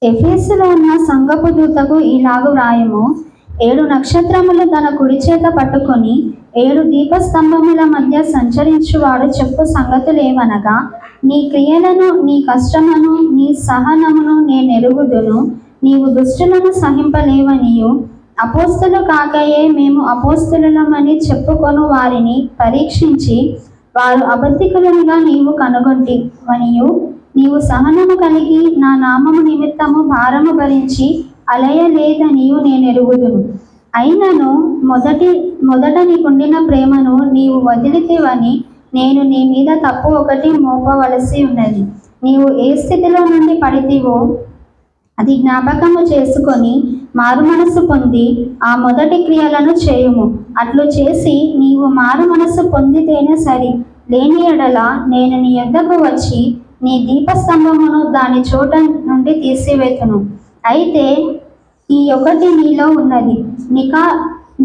ఎఫెసులో ఉన్న సంఘపు దూతకు ఇలాగు వ్రాయము. 7 నక్షత్రములు తన కుడి చేత పట్టుకొని 7 దీపస్తంభముల మధ్య సంచరించువాడు చెప్పు సంగతులేమనగా, నీ క్రియలను, నీ కష్టమును, నీ సహనమును నేనెరుగుదును. నీవు దుష్టులను సహింపలేవనియు, అపోస్తలు కాకయే మేము అపోస్తలులమని చెప్పుకొను వారిని పరీక్షించి వారు అబద్ధికులుగా నీవు కనుగొంటివనియు, నీవు సహనము కలిగి నా నామము నిమిత్తము భారము భరించి అలయలేదనియు నేనెరుగుదును. అయినను మొదట నీకుండిన ప్రేమను నీవు వదిలితివని నేను నీ మీద తప్పు ఒకటి మోపవలసి ఉన్నది. నీవు ఏ స్థితిలో నుండి పడితివో అది జ్ఞాపకము చేసుకొని మారు మనసు పొంది ఆ మొదటి క్రియలను చేయుము. అట్లు చేసి నీవు మారు మనసు పొందితేనే సరి, లేని ఎడల నేను నీ యొద్దకు వచ్చి నీ దీపస్తంభమును దాని చోట నుండి తీసివేతును. అయితే ఈ ఒకటి నీలో ఉన్నది,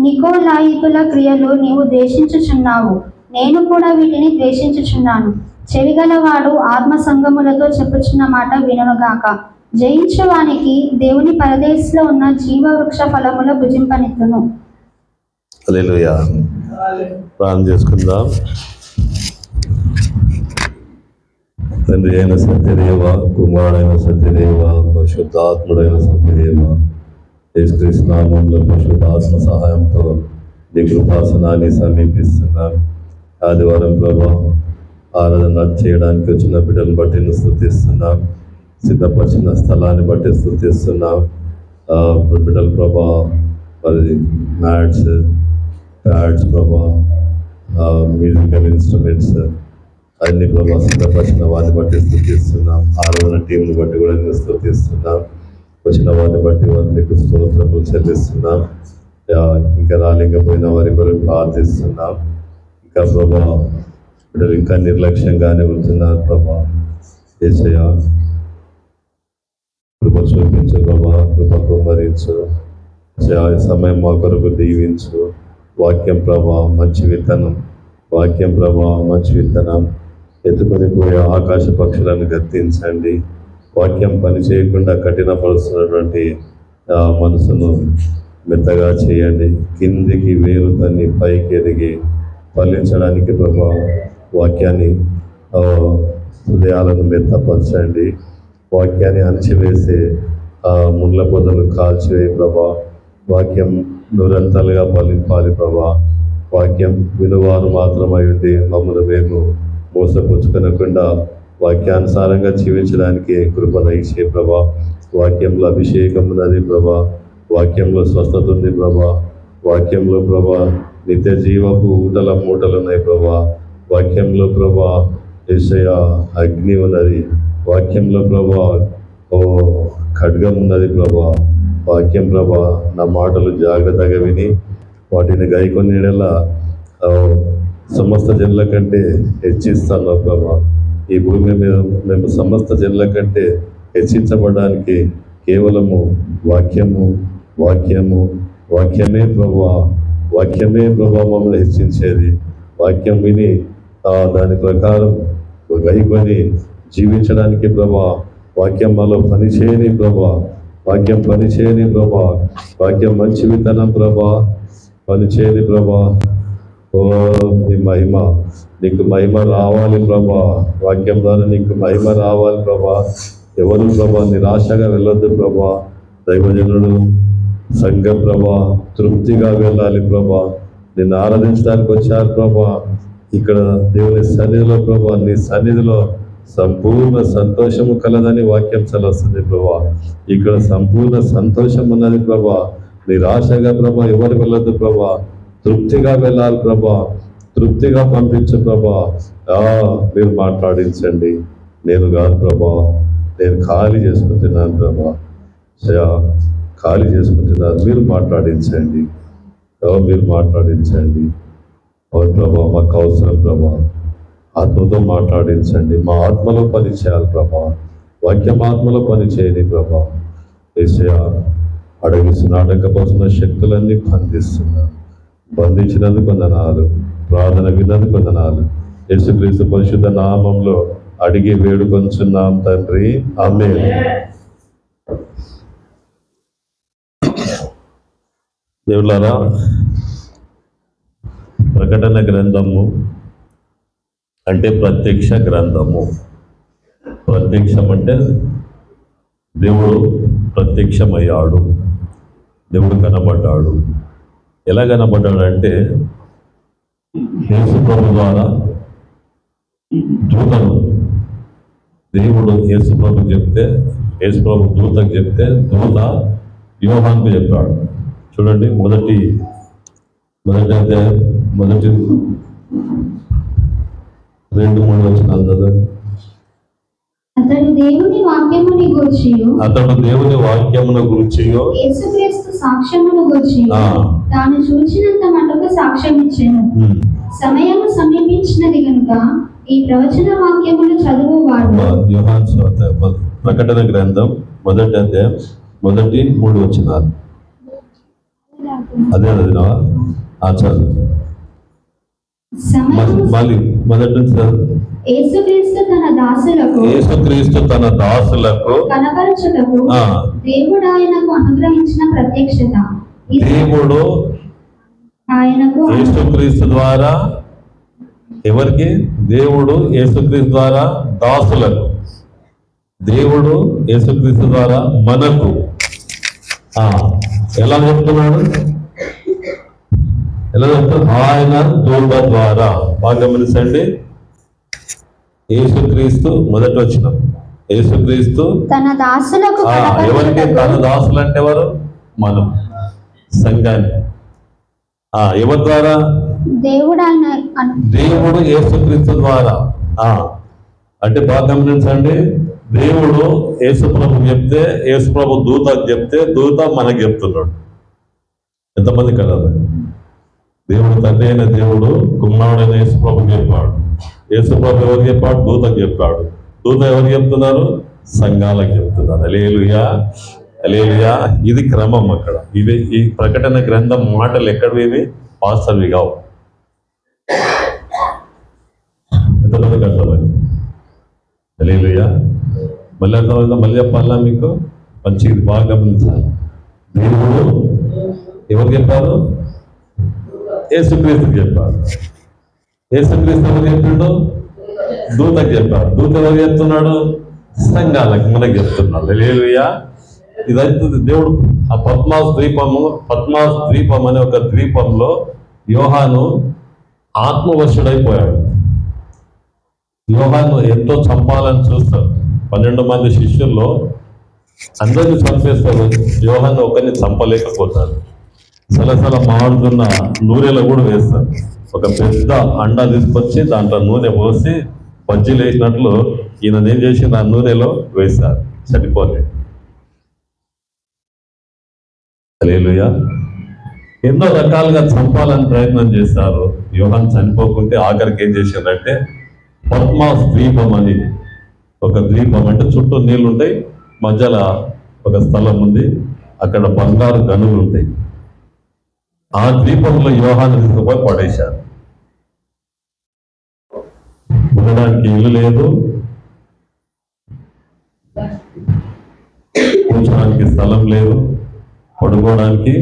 నికోలాయితుల క్రియలు నీవు ద్వేషించుచున్నావు, నేను కూడా వీటిని ద్వేషించుచున్నాను. చెవిగలవాడు ఆత్మ సంగములతో చెప్పుచున్న మాట వినుగాక. జయించువానికి దేవుని పరదేశంలో ఉన్న జీవవృక్ష ఫలములు భుజింపనిత్తును. హల్లెలూయా. ప్రార్థన చేసుకుందాం. తండ్రి అయిన సత్యదేవ, కుమారుడైన సత్యదేవ, పరిశుద్ధాత్ముడైన సత్యదేవ, యేసుక్రీస్తు నామములో పరిశుద్ధాత్మ సహాయంతో నీ కృపాసనాన్ని సమీపిస్తున్నాం. ఆదివారం ప్రభా ఆరాధన చేయడానికి వచ్చిన బిడ్డలను బట్టి నువ్వు స్తుతిస్తున్నాం. సిద్ధపరిచిన స్థలాన్ని బట్టి స్తుతిస్తున్నాం. బిడ్డల ప్రభా మరి మ్యాట్స్, ప్యాడ్స్ ప్రభా, మ్యూజికల్ ఇన్స్ట్రుమెంట్స్ అన్ని ప్రభా సిద్ధపరిచిన వారిని బట్టి స్తుతిస్తున్నాం. ఆరాధన టీంని బట్టి కూడా నేను స్తుతిస్తున్నాం. వచ్చిన వారిని బట్టి వారికి స్తోత్రములు చెల్లిస్తున్నాం. ఇంకా రాలేకపోయిన వారి కొరకు ప్రార్థిస్తున్నాం. ఇంకా ప్రభా బిడ్డలు ఇంకా నిర్లక్ష్యంగానే ఉంటున్నారు ప్రభా. యేసయ్యా కృప చూపించు ప్రభా, కృప కుమ్మరించు. సమయం మా కొరకు దీవించు. వాక్యం ప్రభా మంచి విత్తనం, వాక్యం ప్రభా మంచి విత్తనం. ఎత్తుకొని పోయే ఆకాశ పక్షులను గర్తించండి. వాక్యం పని చేయకుండా కఠినపరుస్తున్నటువంటి మనసును మెత్తగా చేయండి. కిందికి వేరు తన్ని పైకి ఎదిగి ఫలించడానికి ప్రభా వాక్యాన్ని హృదయాలను మెత్తపరచండి. వాక్యాన్ని అణచివేసే ముండ్ల పొదలు కాల్చివేయి ప్రభా. వాక్యం నిరంతరంగా ఫలింపాలి ప్రభా. వాక్యం వినువారు మాత్రమై ఉండి మమ్మల్ని మేము మోసపుచ్చుకొనకుండా వాక్యానుసారంగా జీవించడానికి కృప దయచే ప్రభా. వాక్యంలో అభిషేకం ఉన్నది ప్రభా, వాక్యంలో స్వస్థత ఉంది ప్రభా, వాక్యంలో ప్రభా నిత్య జీవపు ఊటల మూటలు ఉన్నాయి ప్రభా. వాక్యంలో ప్రభా యేసయ్యా అగ్ని ఉన్నది. వాక్యంలో ప్రభా ఖడ్గం ఉన్నది ప్రభా. వాక్యం ప్రభా నా మాటలు జాగ్రత్తగా విని వాటిని గైకొనిలా సమస్త జనుల కంటే హెచ్చిస్తాను ప్రభా. ఈ భూమి మీద మేము సమస్త జనుల కంటే హెచ్చించబడడానికి కేవలము వాక్యము వాక్యము వాక్యమే ప్రభా. వాక్యమే ప్రభా మమ్మల్ని హెచ్చించేది. వాక్యం విని దాని ప్రకారం గైకొని జీవించడానికి ప్రభా. వాక్యం మాలో పనిచేయని ప్రభా, వాక్యం పనిచేయని ప్రభా. వాక్యం మంచి విత్తనం ప్రభా, పనిచేయని ప్రభా. ఓ నీ మహిమ, నీకు మహిమ రావాలి ప్రభా. వాక్యం ద్వారా నీకు మహిమ రావాలి ప్రభా. ఎవరు ప్రభా నిరాశగా వెళ్ళొద్దు ప్రభా. దైవజనుడు సంఘం ప్రభా తృప్తిగా వెళ్ళాలి ప్రభా. నిన్ను ఆరాధించడానికి వచ్చారు ప్రభా. ఇక్కడ దేవుని సన్నిధిలో ప్రభా, నీ సన్నిధిలో సంపూర్ణ సంతోషము కలదని వాక్యం సెలవుస్తుంది ప్రభా. ఇక్కడ సంపూర్ణ సంతోషం ఉన్నది ప్రభా. నిరాశగా ప్రభా ఎవరు వెళ్ళొద్దు ప్రభా. తృప్తిగా వెళ్ళాలి ప్రభా. తృప్తిగా పంపించు ప్రభా. మీరు మాట్లాడించండి. నేను కాదు ప్రభా, నేను ఖాళీ చేసుకుంటున్నాను ప్రభా. ఖాళీ చేసుకుంటున్నారు. మీరు మాట్లాడించండి, మీరు మాట్లాడించండి. అవును ప్రభా, మాకు అవసరం ప్రభా. ఆత్మతో మాట్లాడించండి. మా ఆత్మలో పని చేయాలి ప్రభా. వాక్యం ఆత్మలో పని చేయని ప్రభా. యేసయ్యా అడగిస్తున్న అడగపోతున్న శక్తులన్నీ బంధించినందుకు వందనాలు. ప్రార్థన విన్నందుకు వందనాలు. యేసుక్రీస్తు పరిశుద్ధ నామంలో అడిగి వేడుకొంచున్నాం తండ్రి. ఆమేన్. దేవులారా, ప్రకటన గ్రంథము అంటే ప్రత్యక్ష గ్రంథము. ప్రత్యక్షం అంటే దేవుడు ప్రత్యక్షమయ్యాడు, దేవుడు కనబడ్డాడు. ఎలా కనబడ్డాడు అంటే యేసు ప్రభు ద్వారా దూతను, దేవుడు యేసు ప్రభు చెప్తే, యేసు ప్రభు దూతకు చెప్తే దూత యోహానుకు చెప్పాడు. చూడండి, మొదటి 2-3 వచనాలు చదవండి. అతడు దేవుని వాక్యమును గూర్చియు యేసుక్రీస్తు సాక్ష్యమును గూర్చియు తాను చూచినంత మటుకు సాక్ష్యం ఇచ్చెను. సమయము సమీపించినది గనుక ఈ ప్రవచన వాక్యములు చదువువాడు. యోహాను సువార్త ప్రకటన గ్రంథం 1వ అధ్యాయం 1-3 వచనాలు. అదే చదివినావా? చదువు. మళ్ళీ మొదటి నుంచి చదువు. యేసుక్రీస్తు తన దాసులకు కనపరచుటకు దేవుడు ఆయనకు అనుగ్రహించిన ప్రత్యక్షత. దేవుడు ఆయనకు యేసుక్రీస్తు ద్వారా ఎవరికి? దేవుడు యేసుక్రీస్తు ద్వారా దాసులకు, దేవుడు యేసుక్రీస్తు ద్వారా మనకు. ఎలా చెప్తున్నాడు? ఆయన దూత ద్వారా. బాగా గమనించండి, యేసుక్రీస్తు మొదటి వచనం, యేసుక్రీస్తు తన దాసులకు ఎవరికి? తన దాసులు అంటే ఎవరు? మనం, సంఘాన్ని. ఎవరి ద్వారా? దేవుడు యేసుక్రీస్తు ద్వారా. అంటే బాగా గమనించండి, దేవుడు యేసుప్రభు చెప్తే, యేసుప్రభు దూతకు చెప్తే, దూత మనకు చెప్తున్నాడు. ఎంతమంది కదా? దేవుడు తండ్రి అయిన దేవుడు కుమారుడైన యేసుప్రభు చెప్పాడు. యేసుప్రభు ఎవరు చెప్పాడు? దూతకు చెప్పాడు. దూత ఎవరు చెప్తున్నారు? సంఘాలకు చెప్తున్నారు. హల్లెలూయా, హల్లెలూయా. ఇది క్రమం. అక్కడ ఇవి ఈ ప్రకటన గ్రంథం మాటలు ఎక్కడివి? పాస్టర్వి కావు. ఎంతమందికి అర్థమైంది? హల్లెలూయా. మళ్ళీ అర్థమైందా? మళ్ళీ చెప్పాలా మీకు? మంచిది, బాగా గమనించాలి. దేవుడు ఎవరు చెప్పారు? యేసుక్రీస్తుకి చెప్పాడు. యేసుక్రీస్తు ఎవరు చెప్పిండు? దూతకు చెప్పాడు. దూత ఎవరు చెప్తున్నాడు? సంఘాలకు, మనకు చెప్తున్నాడు. హల్లెలూయా. ఇదైతే దేవుడు ఆ పద్మాస్ ద్వీపం అనే ఒక ద్వీపంలో యోహాను ఆత్మవశుడైపోయాడు. యోహాను ఎంతో చంపాలని చూస్తాడు. 12 మంది శిష్యుల్లో అందరినీ చంపేస్తారు, యోహాను ఒకరిని చంపలేకపోతాడు. సలసల మాడుతున్న నూనెలో కూడా వేస్తారు. ఒక పెద్ద అండా తీసుకొచ్చి దాంట్లో నూనె పోసి బజ్జీలు వేసినట్లు ఈయన ఏం చేసి ఆ నూనెలో వేశారు, చనిపోలే. హల్లెలూయా. ఎన్నో రకాలుగా చంపాలని ప్రయత్నం చేశారు. యోహాను చనిపోకుంటే ఆఖరికి ఏం చేశారంటే పద్మాస్ ద్వీపం అని ఒక ద్వీపం, అంటే చుట్టూ నీళ్ళు ఉంటాయి, మధ్యలో ఒక స్థలం ఉంది, అక్కడ బంగారు గనులు ఉంటాయి. ఆ ద్వీపంలో యోహాను తీసుకుపోయి పడేశారు. ఉండడానికి ఇల్లు లేదు, కూర్చోడానికి స్థలం లేదు, పడుకోవడానికి.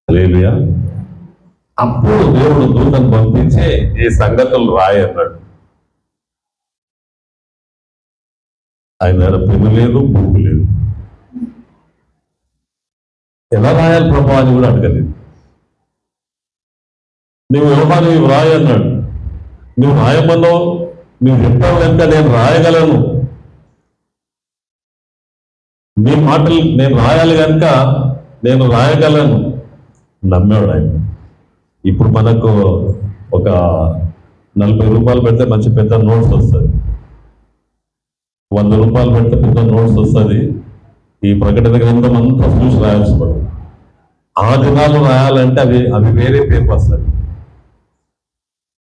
హల్లెలూయా. అప్పుడు దేవుడు దూతను పంపించి ఈ సంగతులు రాయన్నాడు. ఆయన దగ్గర పెన్ను లేదు, బుక్ లేదు. ఎలా రాయాలి ప్రభా అని కూడా అడగలేదు. నువ్వు యోహాను ఇవి రాయన్నాడు. నువ్వు రాయమన్నావు, నువ్వు చెప్పావు కనుక నేను రాయగలను. నీ మాటలు నేను రాయాలి కనుక నేను రాయగలను. నమ్మాడు ఆయన. ఇప్పుడు మనకు ఒక 40 రూపాయలు పెడితే మంచి పెద్ద నోట్స్ వస్తుంది, 100 రూపాయలు పెడితే పెద్ద నోట్స్ వస్తుంది. ఈ ప్రకటన గ్రంథం అంతా చూసి రాయాల్సి పడుతుంది. ఆ దినాలు రాయాలంటే అవి వేరే పేపర్స్. అవి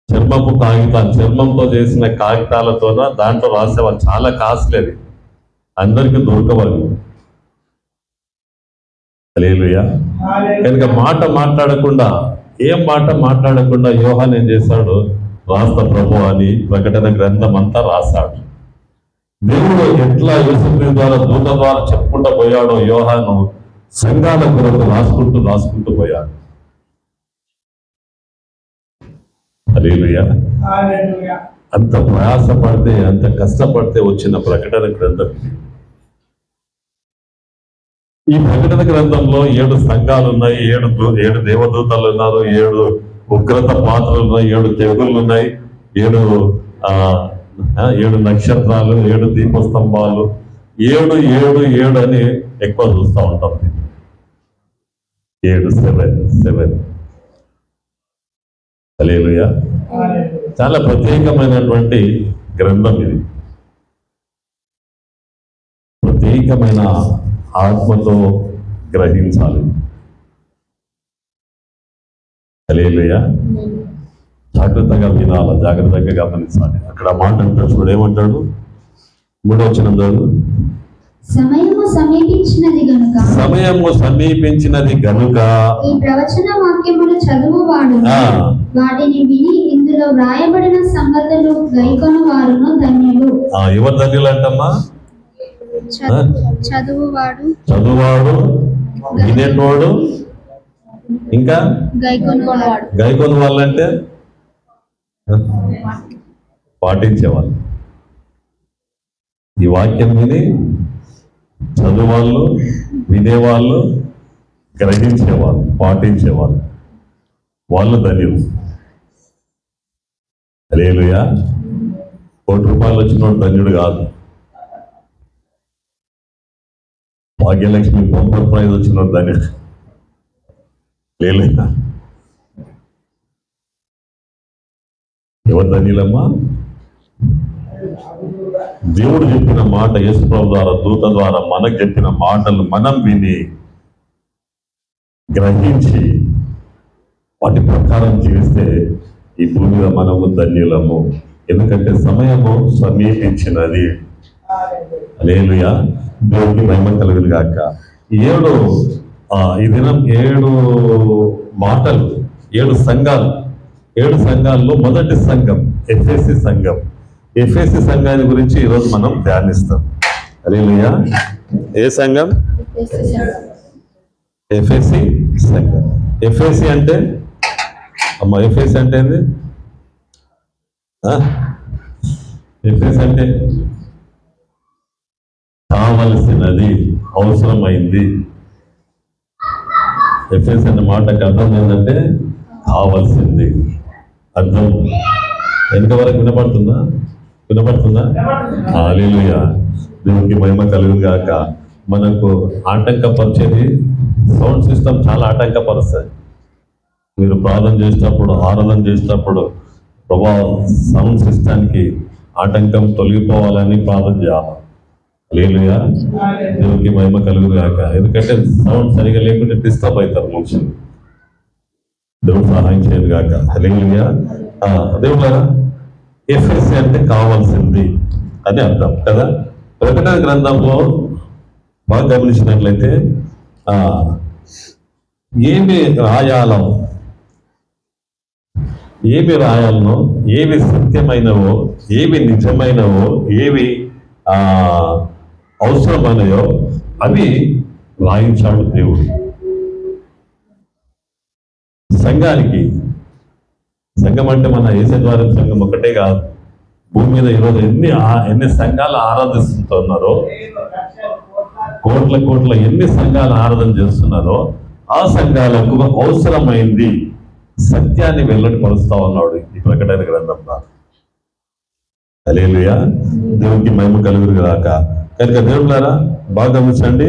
చర్మపు కాగితాలు, చర్మంతో చేసిన కాగితాలతోన దాంట్లో రాసేవాళ్ళు. చాలా కాస్ట్లీ. అది అందరికీ దొరకవాలి. హల్లెలూయా. కనుక ఏం మాట మాట్లాడకుండా యోహాను ఏం చేశాడు? రాస్తా ప్రభు అని ప్రకటన గ్రంథం అంతా రాశాడు. దేవుడు ఎట్లా యేసుక్రీస్తు ద్వారా దూత ద్వారా చెప్పుకుంటూ పోయాడో యోహాను సంఘాల కొరకు రాసుకుంటూ పోయాడు. హల్లెలూయా. అంత ప్రయాసపడితే, అంత కష్టపడితే వచ్చిన ప్రకటన గ్రంథం. ఈ ప్రకటన గ్రంథంలో 7 సంఘాలు ఉన్నాయి, 7 దేవదూతలు ఉన్నారు, 7 ఉగ్రత పాత్రలు ఉన్నాయి, 7 తెగుళ్ళు ఉన్నాయి, 7 నక్షత్రాలు, 7 దీపస్తంభాలు, 7 అని ఎక్కువ చూస్తూ ఉంటాం. 7 హల్లెలూయా. చాలా ప్రత్యేకమైనటువంటి గ్రంథం ఇది. ప్రత్యేకమైన ఆత్మతో గ్రహించాలి. హల్లెలూయా. జాగ్రత్తగా వినాలి, జాగ్రత్తగా గమనించాలి. అక్కడ మాట అంటాడు చూడు, ఏమంటాడు? 3వ వచనం చదువు. సమయము సమీపించినది గనుక ఈ ప్రవచన వాక్యములు చదువువాడు వాటిని విని ఇందులో వ్రాయబడిన సంగతులు గైకొను వారును ధన్యులు. ఎవరు ధన్యులు అంటమ్మా? చదువువాడు, వినేటోడు, ఇంకా గైకొను వాళ్ళంటే పాటించేవాళ్ళు. ఈ వాక్యం విని చదువువాళ్ళు, వినేవాళ్ళు, గ్రహించేవాళ్ళు, పాటించేవాళ్ళు, వాళ్ళు ధన్యులు. హల్లెలూయా. ₹1 వచ్చినోడు ధన్యుడు కాదు. భాగ్యలక్ష్మి బంపర్ ప్రైజ్ వచ్చినోడు ధన్యుడు. హల్లెలూయా. ఎవరు ధన్యులమ్మా? దేవుడు చెప్పిన మాట, యేసుప్రభు ద్వారా దూత ద్వారా మనకు చెప్పిన మాటలు మనం విని గ్రహించి వాటి ప్రకారం జీవిస్తే ఈ భూమి మీద మనము ధన్యులము. ఎందుకంటే సమయము సమీపించినది. హల్లెలూయా. దేవునికి మహిమ కలుగును గాక. ఈ దినం 7 మాటలు, 7 సంఘాలు. 7 సంఘాల్లో మొదటి సంఘం ఎఫెసీ సంఘం. ఎఫెసీ సంఘాన్ని గురించి ఈరోజు మనం ధ్యానిస్తాం. హల్లెలూయా. ఏ సంఘం? ఎఫెసీ సంఘం. ఎఫెసీ అంటే అమ్మ, ఎఫెసీ అంటే ఏంది? ఎఫెసీ అంటే కావలసినది, అవసరమైంది. ఎఫెసీ అనే మాటకి అర్థం ఏంటంటే కావాల్సింది. అర్థం ఎంతవరకు వినపడుతుందా? హల్లెలూయా. దేవునికి మహిమ కలుగును గాక. మనకు ఆటంకపరిచేది సౌండ్ సిస్టమ్ చాలా ఆటంకపరుస్తుంది. మీరు ప్రార్థన చేసేటప్పుడు, ఆరాధన చేసేటప్పుడు ప్రభా సౌండ్ సిస్టానికి ఆటంకం తొలగిపోవాలని ప్రార్థన చేయాలి. హల్లెలూయా. దేవునికి మహిమ కలుగును గాక. ఎందుకంటే సౌండ్ సరిగా లేకుంటే డిస్టర్బ్ అవుతారు మనుషులు. దేవుడు సహాయం చేయదు గాక. హల్లెలూయా. దేవుడారా, ఎఫెసీ అంటే కావాల్సింది అని అర్థం కదా. ప్రకటన గ్రంథంలో బాగా గమనించినట్లయితే ఏమి రాయాలనో, ఏవి సత్యమైనవో, ఏవి నిజమైనవో, ఏవి అవసరమైనయో అవి రాయించాడు దేవుడు సంఘానికి. సంఘం అంటే మన యేసుద్వారం సంఘం ఒకటే కాదు. భూమి మీద ఈరోజు ఎన్ని సంఘాలు ఆరాధిస్తున్నారో, కోట్ల ఎన్ని సంఘాలు ఆరాధన చేస్తున్నారో ఆ సంఘాలకు అవసరమైంది సత్యాన్ని వెల్లడిపరుస్తా ఉన్నాడు ఈ ప్రకటన గ్రంథంలో. హల్లెలూయా. దేవునికి మహిమ కలుగును గాక. కనుక దేవులారా బాగా గమనించండి.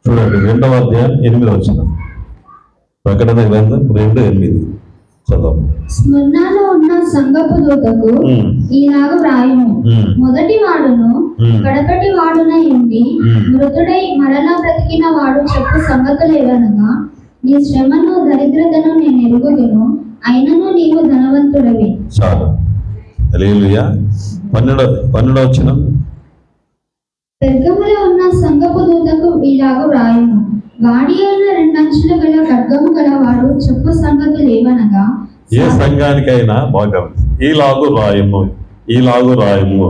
చూడండి 2వ అధ్యాయం 8వ వచనం. ప్రకటన గ్రంథం 2:8 చదవం. స్మరణలో ఉన్న సంఘపు దూతకు ఈలాగ వ్రాయుము. మొదటి వాడును కడపటి వాడునై ఉండి మృతుడై మరలా బ్రతికిన వాడు చెప్పు సంగతులేవనగా, నీ శ్రమను దరిద్రతను నేను ఎరుగుదును, అయినను నీవు ధనవంతుడవి. చాలు. హల్లెలూయా. 12వ వచనం. పెర్గములో ఉన్న సంఘపు దూతకు ఈలాగ వ్రాయుము. వాడి అయిన 2 అంచులు గల ఖడ్గము గలవాడు చెప్పు సంగతులేవనగా. ఏ సంఘానికైనా బాగా ఈలాగు రాయము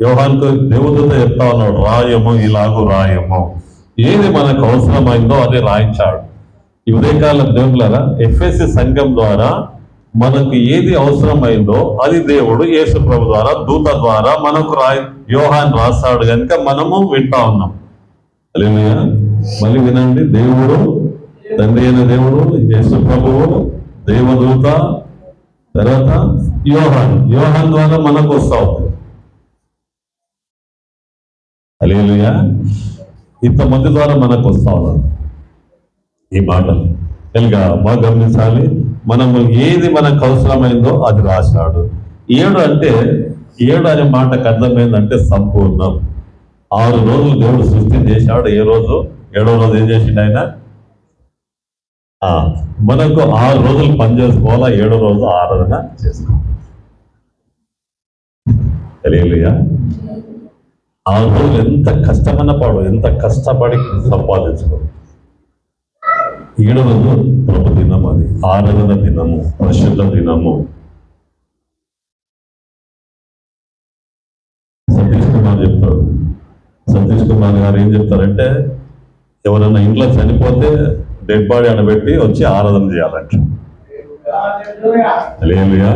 యోహానుకు దేవదూత చెప్తా ఉన్నాడు, రాయము, ఇలాగూ రాయము. ఏది మనకు అవసరమైందో అది రాయించాడు. ఈ ఉదయకాలం దేవులారా, ఎఫ్ఎస్సి సంఘం ద్వారా మనకు ఏది అవసరమైందో అది దేవుడు యేసు ప్రభు ద్వారా, దూత ద్వారా మనకు యోహాన్ రాస్తాడు కనుక మనము వింటా ఉన్నాం. హల్లెలూయా. మళ్ళీ వినండి, దేవుడు, తండ్రి అయిన దేవుడు, యేసు ప్రభువు, దేవదూత, తర్వాత యోహాన్ ద్వారా మనకు వస్తా ఉంది. హల్లెలూయా. ఇంతమంది ద్వారా మనకు వస్తా ఉన్నారు ఈ మాటలు. ఇంకా బాగా గమనించాలి, మనము ఏది మనకు అవసరమైందో అది రాశాడు. 7 అంటే 7 అనే మాటకు అర్థమైందంటే సంపూర్ణం. 6 రోజులు దేవుడు సృష్టి చేశాడు. 7వ రోజు ఏం చేసిండు ఆయన? మనకు 6 రోజులు పని చేసుకోవాలా, 7వ రోజు ఆరాధన చేసుకోవాలి. హల్లెలూయా. 6 రోజులు ఎంత కష్టమన్న పాడు, ఎంత కష్టపడి సంపాదించుకోవాలి. 7వ రోజు ప్రభు దినం, అది ఆరాధన దినము, పరిశుద్ధ దినము. సతీష్ కుమార్ గారు ఏం చెప్తారంటే, ఎవరైనా ఇంట్లో చనిపోతే డెడ్ బాడీ అనబెట్టి వచ్చి ఆరాధన చేయాలంట. హల్లెలూయా.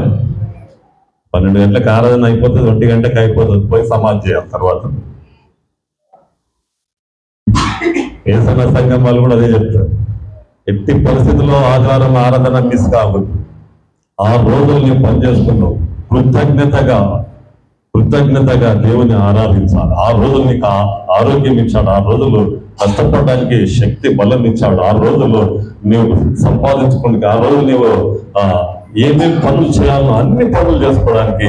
12 గంటలకు ఆరాధన అయిపోతుంది, 1 గంటలకు అయిపోతుంది, పోయి సమాధి చేయాలి. తర్వాత ఏసన్న సంఘం వాళ్ళు కూడా అదే చెప్తారు, ఎట్టి పరిస్థితుల్లో ఆదివారం ఆరాధన మిస్ కావద్దు. 6 రోజులు నీవు పని చేసుకున్నావు, కృతజ్ఞతగా దేవుని ఆరాధించాలి. 6 రోజులు నీకు ఆరోగ్యం ఇచ్చాడు, 6 రోజులు కష్టపడడానికి శక్తి బలం ఇచ్చాడు, 6 రోజులు నీవు సంపాదించుకోవడానికి, 6 రోజులు నీవు ఏమేమి పనులు చేయాలో అన్ని పనులు చేసుకోవడానికి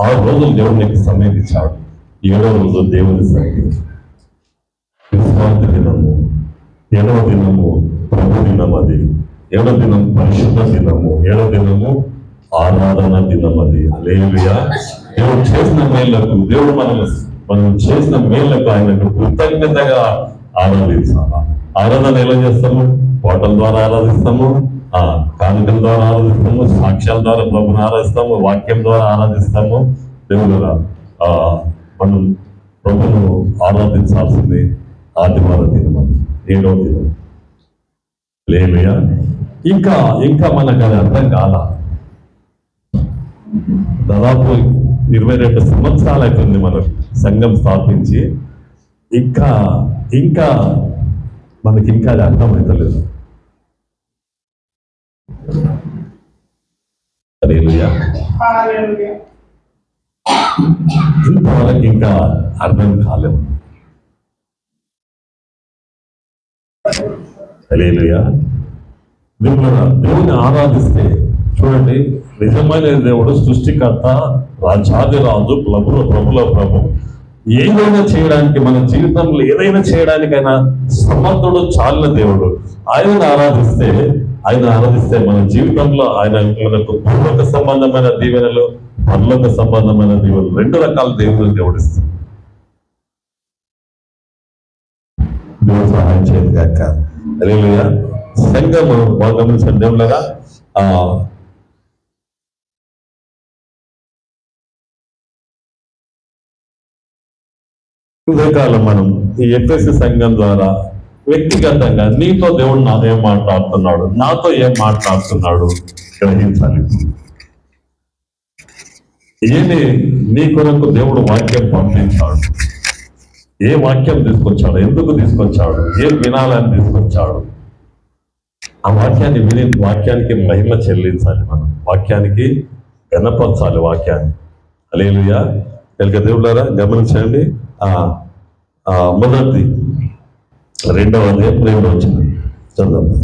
6 రోజులు దేవుడు నీకు సమయం ఇచ్చాడు. 7వ రోజు దేవుని సన్నిధి, విశ్రాంతి దినము. 7వ దినము ప్రభు దినం, అది 7వ దినం పరిశుద్ధ దినము, 7వ దినము ఆరాధన దినం. అది హల్లెలూయా. దేవుడు చేసిన మేళ్లకు, దేవుడు మనం చేసిన మేళ్లకు ఆయనకు కృతజ్ఞతగా ఆరాధించాలా. ఆరాధన ఎలా చేస్తాము? పాటల ద్వారా ఆరాధిస్తాము, కానుకల ద్వారా ఆరాధిస్తాము, సాక్ష్యాల ద్వారా ప్రభుని ఆరాధిస్తాము, వాక్యం ద్వారా ఆరాధిస్తాము. దేవుడుగా మనం ప్రభును ఆరాధించాల్సింది ఆదివారం దినం, అది 7వ దినం. హల్లెలూయా. ఇంకా మనకు అది అర్థం కాల. దాదాపు 22 సంవత్సరాలు అవుతుంది మనం సంఘం స్థాపించి, ఇంకా మనకి అది అర్థమవుతలేదు. హల్లెలూయా. ఇంతవరకు ఇంకా అర్థం కాలేదు. హల్లెలూయా. దేవుని ఆరాధిస్తే చూడండి, నిజమైన దేవుడు, సృష్టికర్త, రాజాది రాజు, ప్రభుల ప్రభు, ఏదైనా చేయడానికి, మన జీవితంలో ఏదైనా చేయడానికైనా సమర్థుడు, చాలిన దేవుడు. ఆయనను ఆరాధిస్తే మన జీవితంలో ఆయన మనకు భూలోక సంబంధమైన దీవెనలు, పరలోక సంబంధమైన దీవెనలు, 2 రకాల దేవుడు దేవుడిస్తాడు. దేవుడు సహాయం చేయదు కాక. హల్లెలూయా. సంఘము బాగా గమనించండి దేవుళ్ళగా, ఉదయకాలం మనం ఈ ఎఫ్ఎస్సి సంఘం ద్వారా వ్యక్తిగతంగా నీతో దేవుడు ఏం మాట్లాడుతున్నాడు, నాతో ఏం మాట్లాడుతున్నాడు గ్రహించాలి. ఏది నీ కొరకు దేవుడు వాక్యం పంపించాడు, ఏ వాక్యం తీసుకొచ్చాడు, ఎందుకు తీసుకొచ్చాడు, ఏం వినాలని తీసుకొచ్చాడు, ఆ వాక్యాన్ని విని వాక్యానికి మహిమ చెల్లించాలి. మనం వాక్యానికి గణపరచాలి వాక్యాన్ని. హల్లెలూయా. కనుక దేవులారా గమనించండి, మొదటి 2వ అధ్యాయం 2వ వచనం చదువు.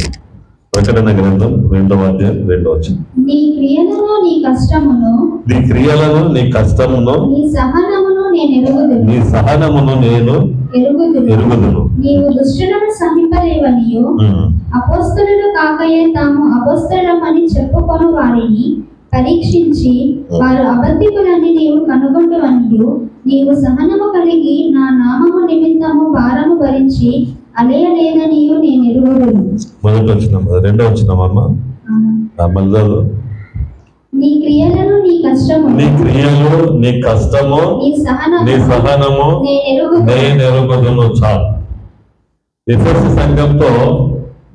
ప్రకటన గ్రంథం 2వ అధ్యాయం 2వ వచనం. నీ క్రియలను నీ కష్టమును నీ సహనమును నేను ఎరుగుదును. నీవు దుష్టులను సహింపలేవనియు, అపోస్తలులు కాకయే తాము అపోస్తలమని చెప్పుకొను వారిని పరీక్షించి వారు అబద్ధికులని నీవు కనుగొంటువనియు, నీవు సహనము కలిగి నా నామము నిమిత్తము భారము భరించి అలేయలేననియు నేను ఎరుగుదును. మొదటి వచనం, 2వ వచనం అమ్మ. మళ్ళీ నీ క్రియలను నీ కష్టము నీ క్రియలు నీ కష్టము నీ సహనము నేను ఎరుగుదును. చాలు. ఎఫెసు సంఘంతో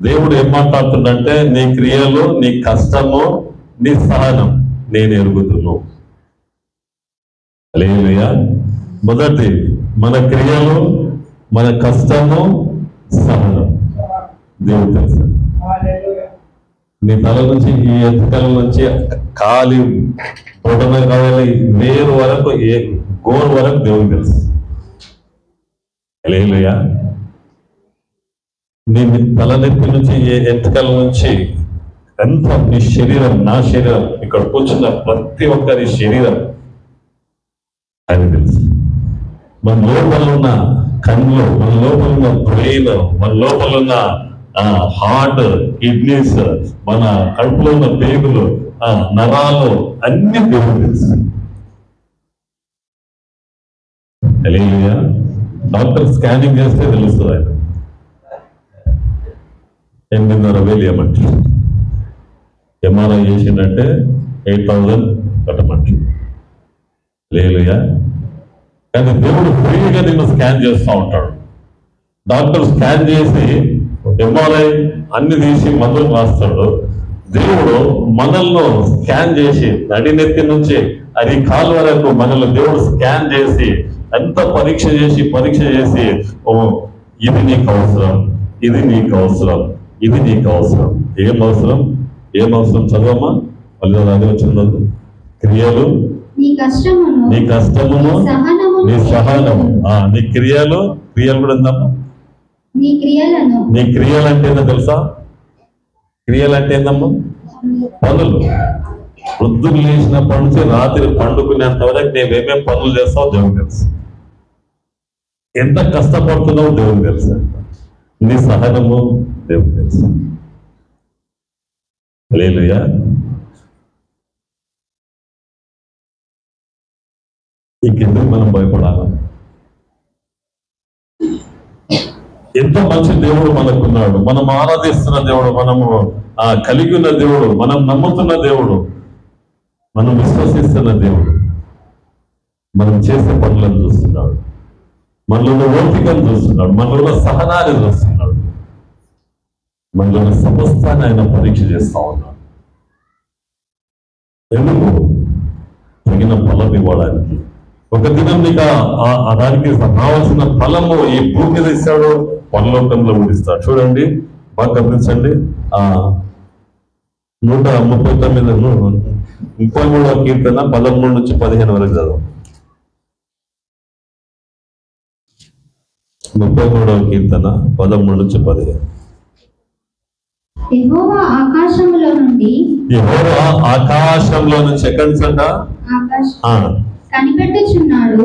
దేవుడు ఏం మాట్లాడుతుందంటే నీ క్రియలు నీ కష్టము నీ సహనం నేను ఎరుగుదును. హల్లెలూయా. మొదటి మన క్రియలు మన కష్టము సహనం దేవుడు తెలుసు. నీ తల నుంచి ఈ ఎత్తుకల నుంచి కాలి పొడన కావాలి వేరు వరకు గోరు వరకు దేవుడు తెలుసు. హల్లెలూయా. నీ తలనెత్తి నుంచి ఎత్తుకల నుంచి ఎంత నీ శరీరం నా శరీరం ఇక్కడ కూర్చున్న ప్రతి ఒక్కరి శరీరం ఆయన తెలుసు. మన లోపల ఉన్న కళ్ళు, మన లోపల ఉన్న బ్రెయిన్, మన లోపల ఉన్న హార్ట్, కిడ్నీస్, మన కడుపులో ఉన్న పేగులు, నరాలు అన్ని దేవుడు తెలుసు. హల్లెలూయా. డాక్టర్ స్కానింగ్ చేస్తే తెలుస్తుంది ఆయన 8,500 ఇవ్వమంటారు. ఎంఆర్ఐ చేసిందంటే 8,000 కట్టమంటారు. హల్లెలూయా. కానీ దేవుడు ఫ్రీగా నిన్ను స్కాన్ చేస్తూ ఉంటాడు. డాక్టర్ స్కాన్ చేసి ఎంఆర్ఐ అన్ని తీసి మందులు రాస్తాడు. దేవుడు మనల్ని స్కాన్ చేసి నడినెత్తి నుంచి అది కాలు వరకు మనల్ని దేవుడు స్కాన్ చేసి ఎంత పరీక్ష చేసి ఓ ఇది నీకు అవసరం, ఇది నీకు అవసరం, ఇది నీకు అవసరం. ఏం అవసరం చదవమ్మా. మళ్ళీ అది వచ్చింది. క్రియలు నీ కష్టమును నీ సహనము. నీ క్రియలు కూడా ఉందమ్మా. నీ క్రియలు అంటే ఏందో తెలుసా? క్రియలు అంటే ఏందమ్మా? పనులు. వృద్ధులు లేచినప్పటి నుంచి రాత్రి పండుకునేంత వరకు నువ్వేమేం పనులు చేస్తావు దేవుడు తెలుసు. ఎంత కష్టపడుతున్నావు దేవుడు తెలుసు. నీ సహనము దేవుడు తెలుసు. హల్లెలూయా. ఇంకెందుకు మనం భయపడాలి? ఎంతో మంచి దేవుడు మనకున్నాడు. మనం ఆరాధిస్తున్న దేవుడు, మనము కలిగి ఉన్న దేవుడు, మనం నమ్ముతున్న దేవుడు, మనం విశ్వసిస్తున్న దేవుడు మనం చేసే పనులను చూస్తున్నాడు. మనలో ఉన్న ఓపికను చూస్తున్నాడు. మనలో ఉన్న సహనాన్ని చూస్తున్నాడు. మనలో ఉన్న సమస్తాన్ని ఆయన పరీక్ష చేస్తా ఉన్నాడు. ఎందుకు? తగిన ఫలం ఇవ్వడానికి. ఒక దినం నీకు దానికి కావాల్సిన ఫలము ఈ భూమి మీద ఇస్తాడు, పరలోకంలో కూడా ఇస్తాడు. చూడండి, బాగా గమనించండి. 139 33వ కీర్తన 13 నుంచి 15 వరకు చదువు. 33వ కీర్తన 13 నుంచి 15. యెహోవా ఆకాశంలో నుంచి ఎక్కడి నుంచి కనిపెట్టుచున్నాడు.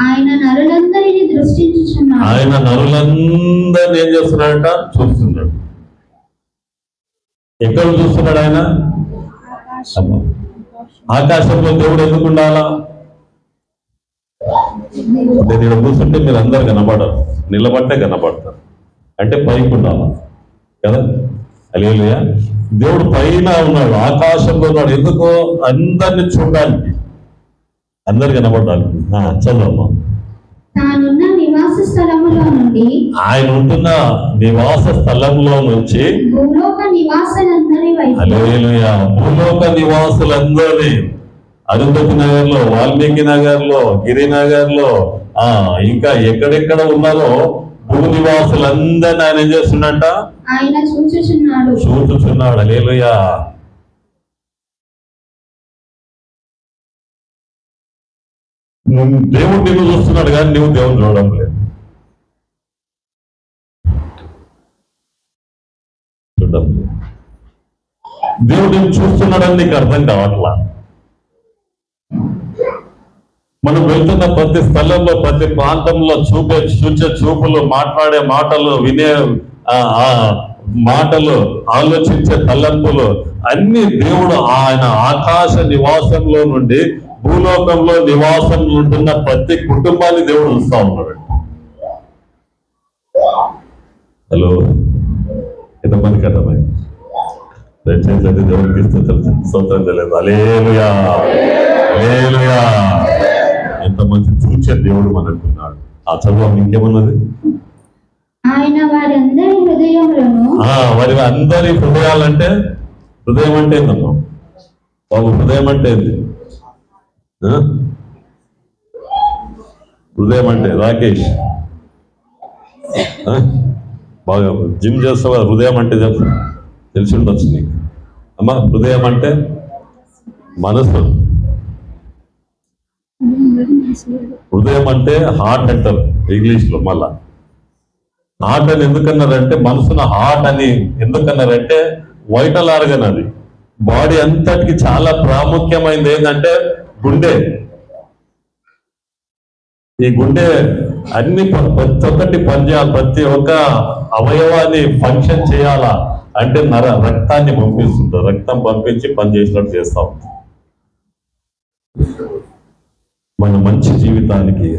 ఆయన నరులందరినీ దృష్టించుచున్నాడు. ఆయన నరులందరినీ ఏం చేస్తున్నాడట? చూస్తున్నాడు. ఎక్కడ చూస్తున్నాడు ఆయన? ఆకాశంలో దేవుడు ఎందుకు ఉండాలా? నేను కూర్చుంటే మీరు అందరు కనబడరు, నిలబట్టే కనబడతారు. అంటే పైకి ఉండాలా కదా? హల్లెలూయా. దేవుడు పైన ఉన్నాడు, ఆకాశంలో ఉన్నాడు. ఎందుకు? అందరిని చూడడానికి, అందరు కనబడడానికి. చదవమ్మా. తానున్న నివాస స్థలములో నుండి, ఆయన ఉంటున్న నివాస స్థలంలో నుంచి భూలోక నివాసులందరి వైపు, హల్లెలూయా, భూలోక నివాసులందరినీ, అరుంధతి నగర్ లో, వాల్మీకి నగర్ లో, గిరినగర్ లో, ఇంకా ఎక్కడెక్కడ ఉన్నారో భూ నివాసులందరినీ ఆయన ఏం చేస్తున్నట్ట? ఆయన చూచుచున్నాడు. హల్లెలూయా. దేవుడు నిన్ను చూస్తున్నాడు కానీ నువ్వు దేవుడు చూడడం లేదు. దేవుడు నిన్ను చూస్తున్నాడని నీకు అర్థం కావట్లా. మనం వెళ్తున్న ప్రతి స్థలంలో, ప్రతి ప్రాంతంలో చూచే చూపులు, మాట్లాడే మాటలు, వినే మాటలు, ఆలోచించే తలంపులు అన్ని దేవుడు ఆయన ఆకాశ నివాసంలో నుండి భూలోకంలో నివాసం ఉంటున్న ప్రతి కుటుంబాన్ని దేవుడు చూస్తా ఉన్నాడు. హలో, ఎంతమందికి అర్థమైంది? చేతులైతే దేవునికి స్తోత్రం తెలియదు. హల్లెలూయా, హల్లెలూయా. ఎంత మంచి చూచే దేవుడు మనకున్నాడు. ఆ చదువు ఇంకేమన్నది? ఆయన వారి అందరి హృదయములను, వారి అందరి హృదయాలంటే హృదయం అంటే ఏందమ్మా బాబు? హృదయం అంటే ఏంది? హృదయం అంటే రాకేష్ బాగా జిమ్ చేస్తావా? హృదయం అంటే తెలిసి ఉండొచ్చు నీకు అమ్మా. హృదయం అంటే మనసు. హృదయం అంటే హార్ట్ అంటారు ఇంగ్లీష్లో. మళ్ళా హార్ట్ అని ఎందుకన్నారంటే, మనసున హార్ట్ అని ఎందుకన్నారంటే వైటల్ ఆర్గన్ అది. బాడీ అంతటికి చాలా ప్రాముఖ్యమైనది ఏంటంటే గుండె. ఈ గుండె అన్ని ప్రతి ఒక్కటి పనిచేయాలి, ప్రతి ఒక్క అవయవాన్ని ఫంక్షన్ చేయాలా అంటే రక్తాన్ని పంపిస్తుంటారు. రక్తం పంపించి పని చేసినట్టు చేస్తా ఉంటాం. మన మంచి జీవితానికి,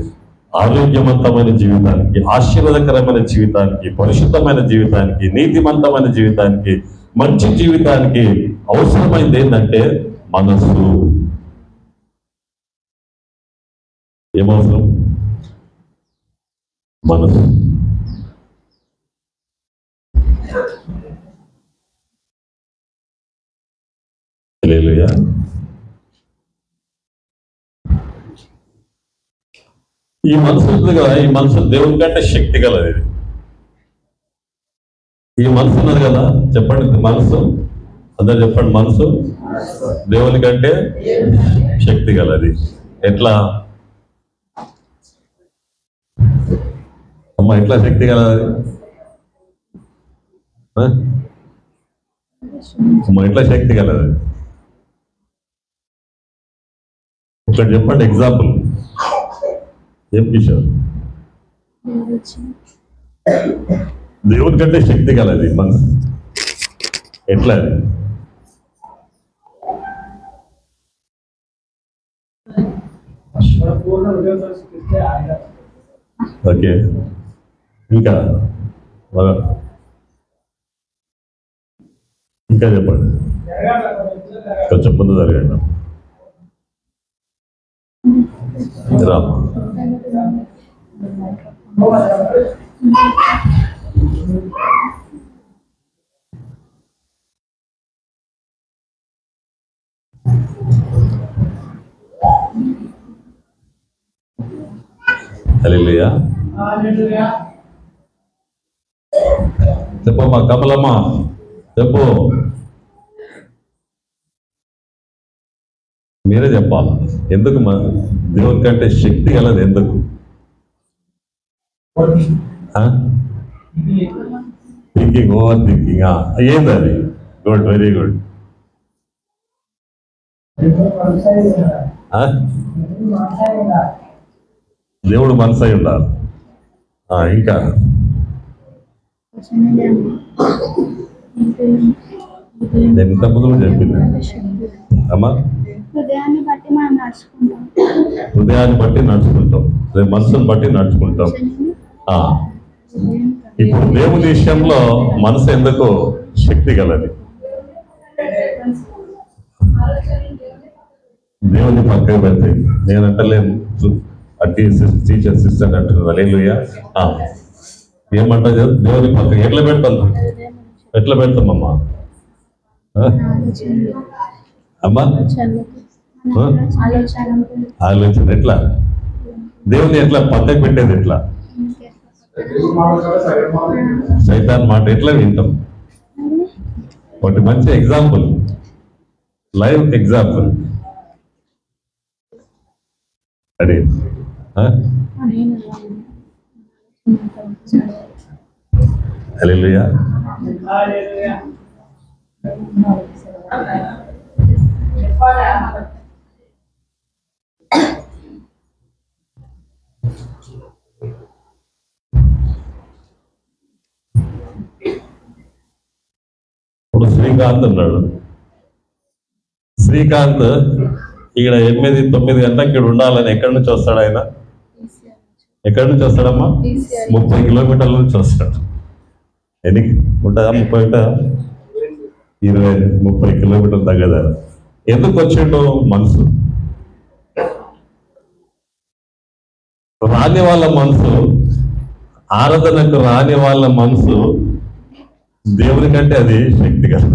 ఆరోగ్యవంతమైన జీవితానికి, ఆశీర్వాదకరమైన జీవితానికి, పరిశుద్ధమైన జీవితానికి, నీతివంతమైన జీవితానికి, మంచి జీవితానికి అవసరమైంది ఏంటంటే మనసు. ఏమవసరం? మనసు. హల్లెలూయా. ఈ మనసు ఉంది కదా, ఈ మనసు దేవుని కంటే శక్తి గలది. ఈ మనసు ఉన్నది కదా, చెప్పండి మనసు. అందరు చెప్పండి, మనసు దేవుని కంటే శక్తి గలది. ఎట్లా అమ్మా? ఎట్లా శక్తి గలది అమ్మా? ఎట్లా శక్తి గలది? ఒకటి చెప్పండి ఎగ్జాంపుల్. ఏం కిషోర్? దేవుని కంటే శక్తి కలది మనసు. ఎట్లా? ఓకే, ఇంకా ఇంకా చెప్పండి. కొంచెం ముందు జరగండి రామ్. హల్లెలూయా. చెప్పమ్మా కమలమ్మ, చెప్పు. మీరే చెప్పాలి. ఎందుకు దేవుని కంటే శక్తి గలది? ఎందుకు? Thinking, over thinking. ఏంది అది? Good, very good. దేవుడు మనసై ఉండాలి. ఇంకా నేను ఇంత ముందు చెప్పింది అమ్మా. హృదయాన్ని బట్టి మనం నడుచుకుంటాం. హృదయాన్ని బట్టి నడుచుకుంటాం, మనసుని బట్టి నడుచుకుంటాం. ఇప్పుడు దేవుని విషయంలో మనసు ఎందుకు శక్తి గలది? దేవుని పక్కన పెడితే నేనంటలేను, టీచర్ సిస్టర్ అంటున్నారు. హల్లెలూయా. ఏమంటా? దేవుని పక్కన ఎట్లా పెడతాం? ఎట్లా పెడతామమ్మా? అమ్మా ఆలోచన ఎట్లా? దేవుని ఎట్లా పక్కకు పెట్టేది? ఎట్లా? సైతాన్ మాట ఎట్లా వింటాం? ఒకటి మంచి ఎగ్జాంపుల్, లైవ్ ఎగ్జాంపుల్. అదే హల్లెలూయా. ఇప్పుడు శ్రీకాంత్ ఉన్నాడు. శ్రీకాంత్ ఇక్కడ 8-9 గంటలకు ఇక్కడ ఉండాలని ఎక్కడి నుంచి వస్తాడు ఆయన? ఎక్కడి నుంచి వస్తాడమ్మా? 30 కిలోమీటర్ల నుంచి వస్తాడు. ఎన్ని ఉంటుందా? 30 ఉంటుందా? 20-30 కిలోమీటర్లు తగ్గదారు. ఎందుకు వచ్చిండో మనసు రాని వాళ్ళ మనసు, ఆరాధనకు రాని వాళ్ళ మనసు దేవుని కంటే అది శక్తి కదా.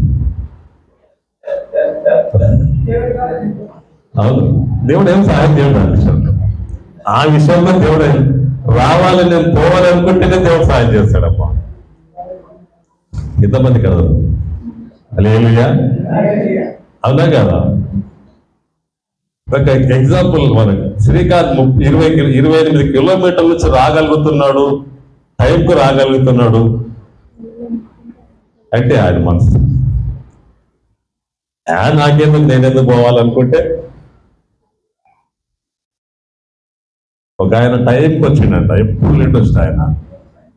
అవును, దేవుడు ఏం సహాయం చేయడు ఆ విషయంలో. దేవుడు రావాలి, నేను పోవాలనుకుంటేనే దేవుడు సహాయం చేస్తాడమ్మా. ఎంతమంది కదా హల్లెలూయా, అవునా కదా? ఒక ఎగ్జాంపుల్, మనకి శ్రీకాంత్ 28 కిలోమీటర్ల నుంచి రాగలుగుతున్నాడు, టైంకు రాగలుగుతున్నాడు అంటే ఆయన మనసు. నాకెందుకు, నేనెందుకు పోవాలనుకుంటే, ఒక ఆయన టైంకి వచ్చిండంట, ఎప్పుడు లేట్ వచ్చిన ఆయన.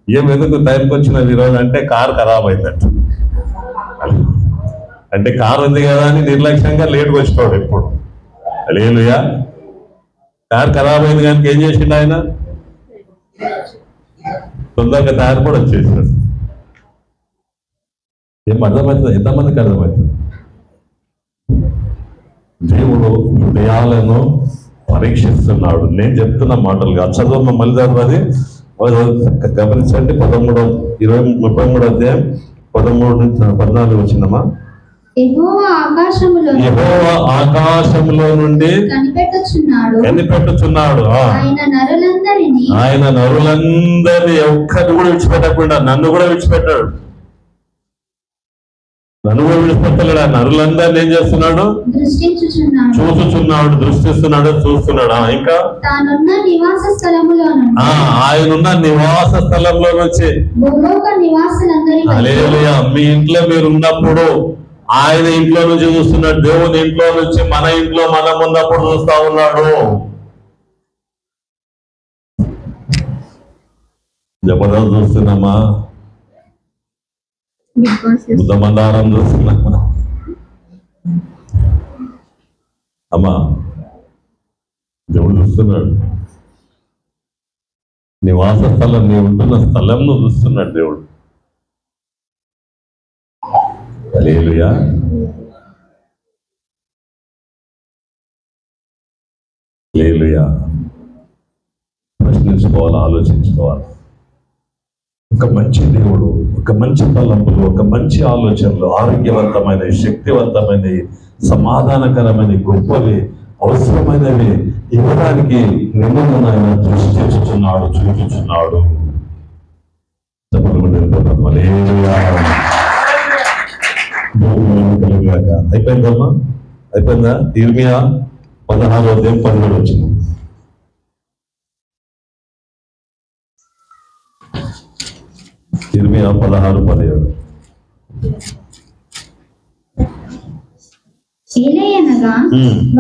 ఎందుకు టైంకి వచ్చినది ఈరోజు అంటే కారు ఖరాబ్ అయిందంట. అంటే కారు ఉంది కదా అని నిర్లక్ష్యంగా లేట్గా వచ్చినాడు ఎప్పుడు. హల్లెలూయా. కారు ఖరాబ్ అయింది కనుక ఏం చేసిండు ఆయన? తొందరగా తయారు కూడా వచ్చేసాడు. ఏం అర్థమవుతుంది? ఎంతమందికి అర్థమవుతుంది? దేవుడు హృదయాలను పరీక్షిస్తున్నాడు. నేను చెప్తున్న మాటలు కాదు, చదువు మళ్ళీ చదవాలి, గమనించండి. 33 అధ్యాయం 13 నుంచి 14 వచ్చిందమ్మా. యెహోవా ఆకాశములో నుండి కనిపెట్టుచున్నాడు. ఆయన నరులందరినీ ఒక్కరిని కూడా విడిచిపెట్టకుండా నన్ను కూడా విడిచిపెట్టాడు. నన్ను కూడా విడిచిపెట్టలేడు. ఆ నరులందరినీ ఏం చేస్తున్నాడు? చూస్తున్నాడు, దృష్టిస్తున్నాడు, చూస్తున్నాడు. ఇంకా ఆయనున్న నివాస స్థలంలో నుంచి, హల్లెలూయా, మీ ఇంట్లో మీరు ఉన్నప్పుడు ఆయన ఇంట్లో నుంచి చూస్తున్నాడు. దేవుని ఇంట్లో నుంచి మన ఇంట్లో మనం ఉన్నప్పుడు చూస్తా ఉన్నాడు. జబర్దస్త్ చూస్తున్నామా? బుద్ధమందారం చూస్తున్నామా? అమ్మా, దేవుడు చూస్తున్నాడు. నివాస స్థలం, నీ ఉంటున్న స్థలంను చూస్తున్నాడు దేవుడు. హల్లెలూయా. హల్లెలూయా. ప్రశ్నించుకోవాలి, ఆలోచించుకోవాలి. ఒక మంచి దేవుడు, ఒక మంచి తలంపులు, ఒక మంచి ఆలోచనలు, ఆరోగ్యవంతమైన, శక్తివంతమైన, సమాధానకరమైన, గొప్పవి, అవసరమైనవి ఇవ్వడానికి నిన్ను ఆయన దృష్టిస్తున్నాడు, చూపించున్నాడు. అయిపోయిందమ్మా? అయిపోయిందా? ఇర్మియా 16వ అధ్యాయం 17 వచ్చింది. ఇర్మియా 16:17.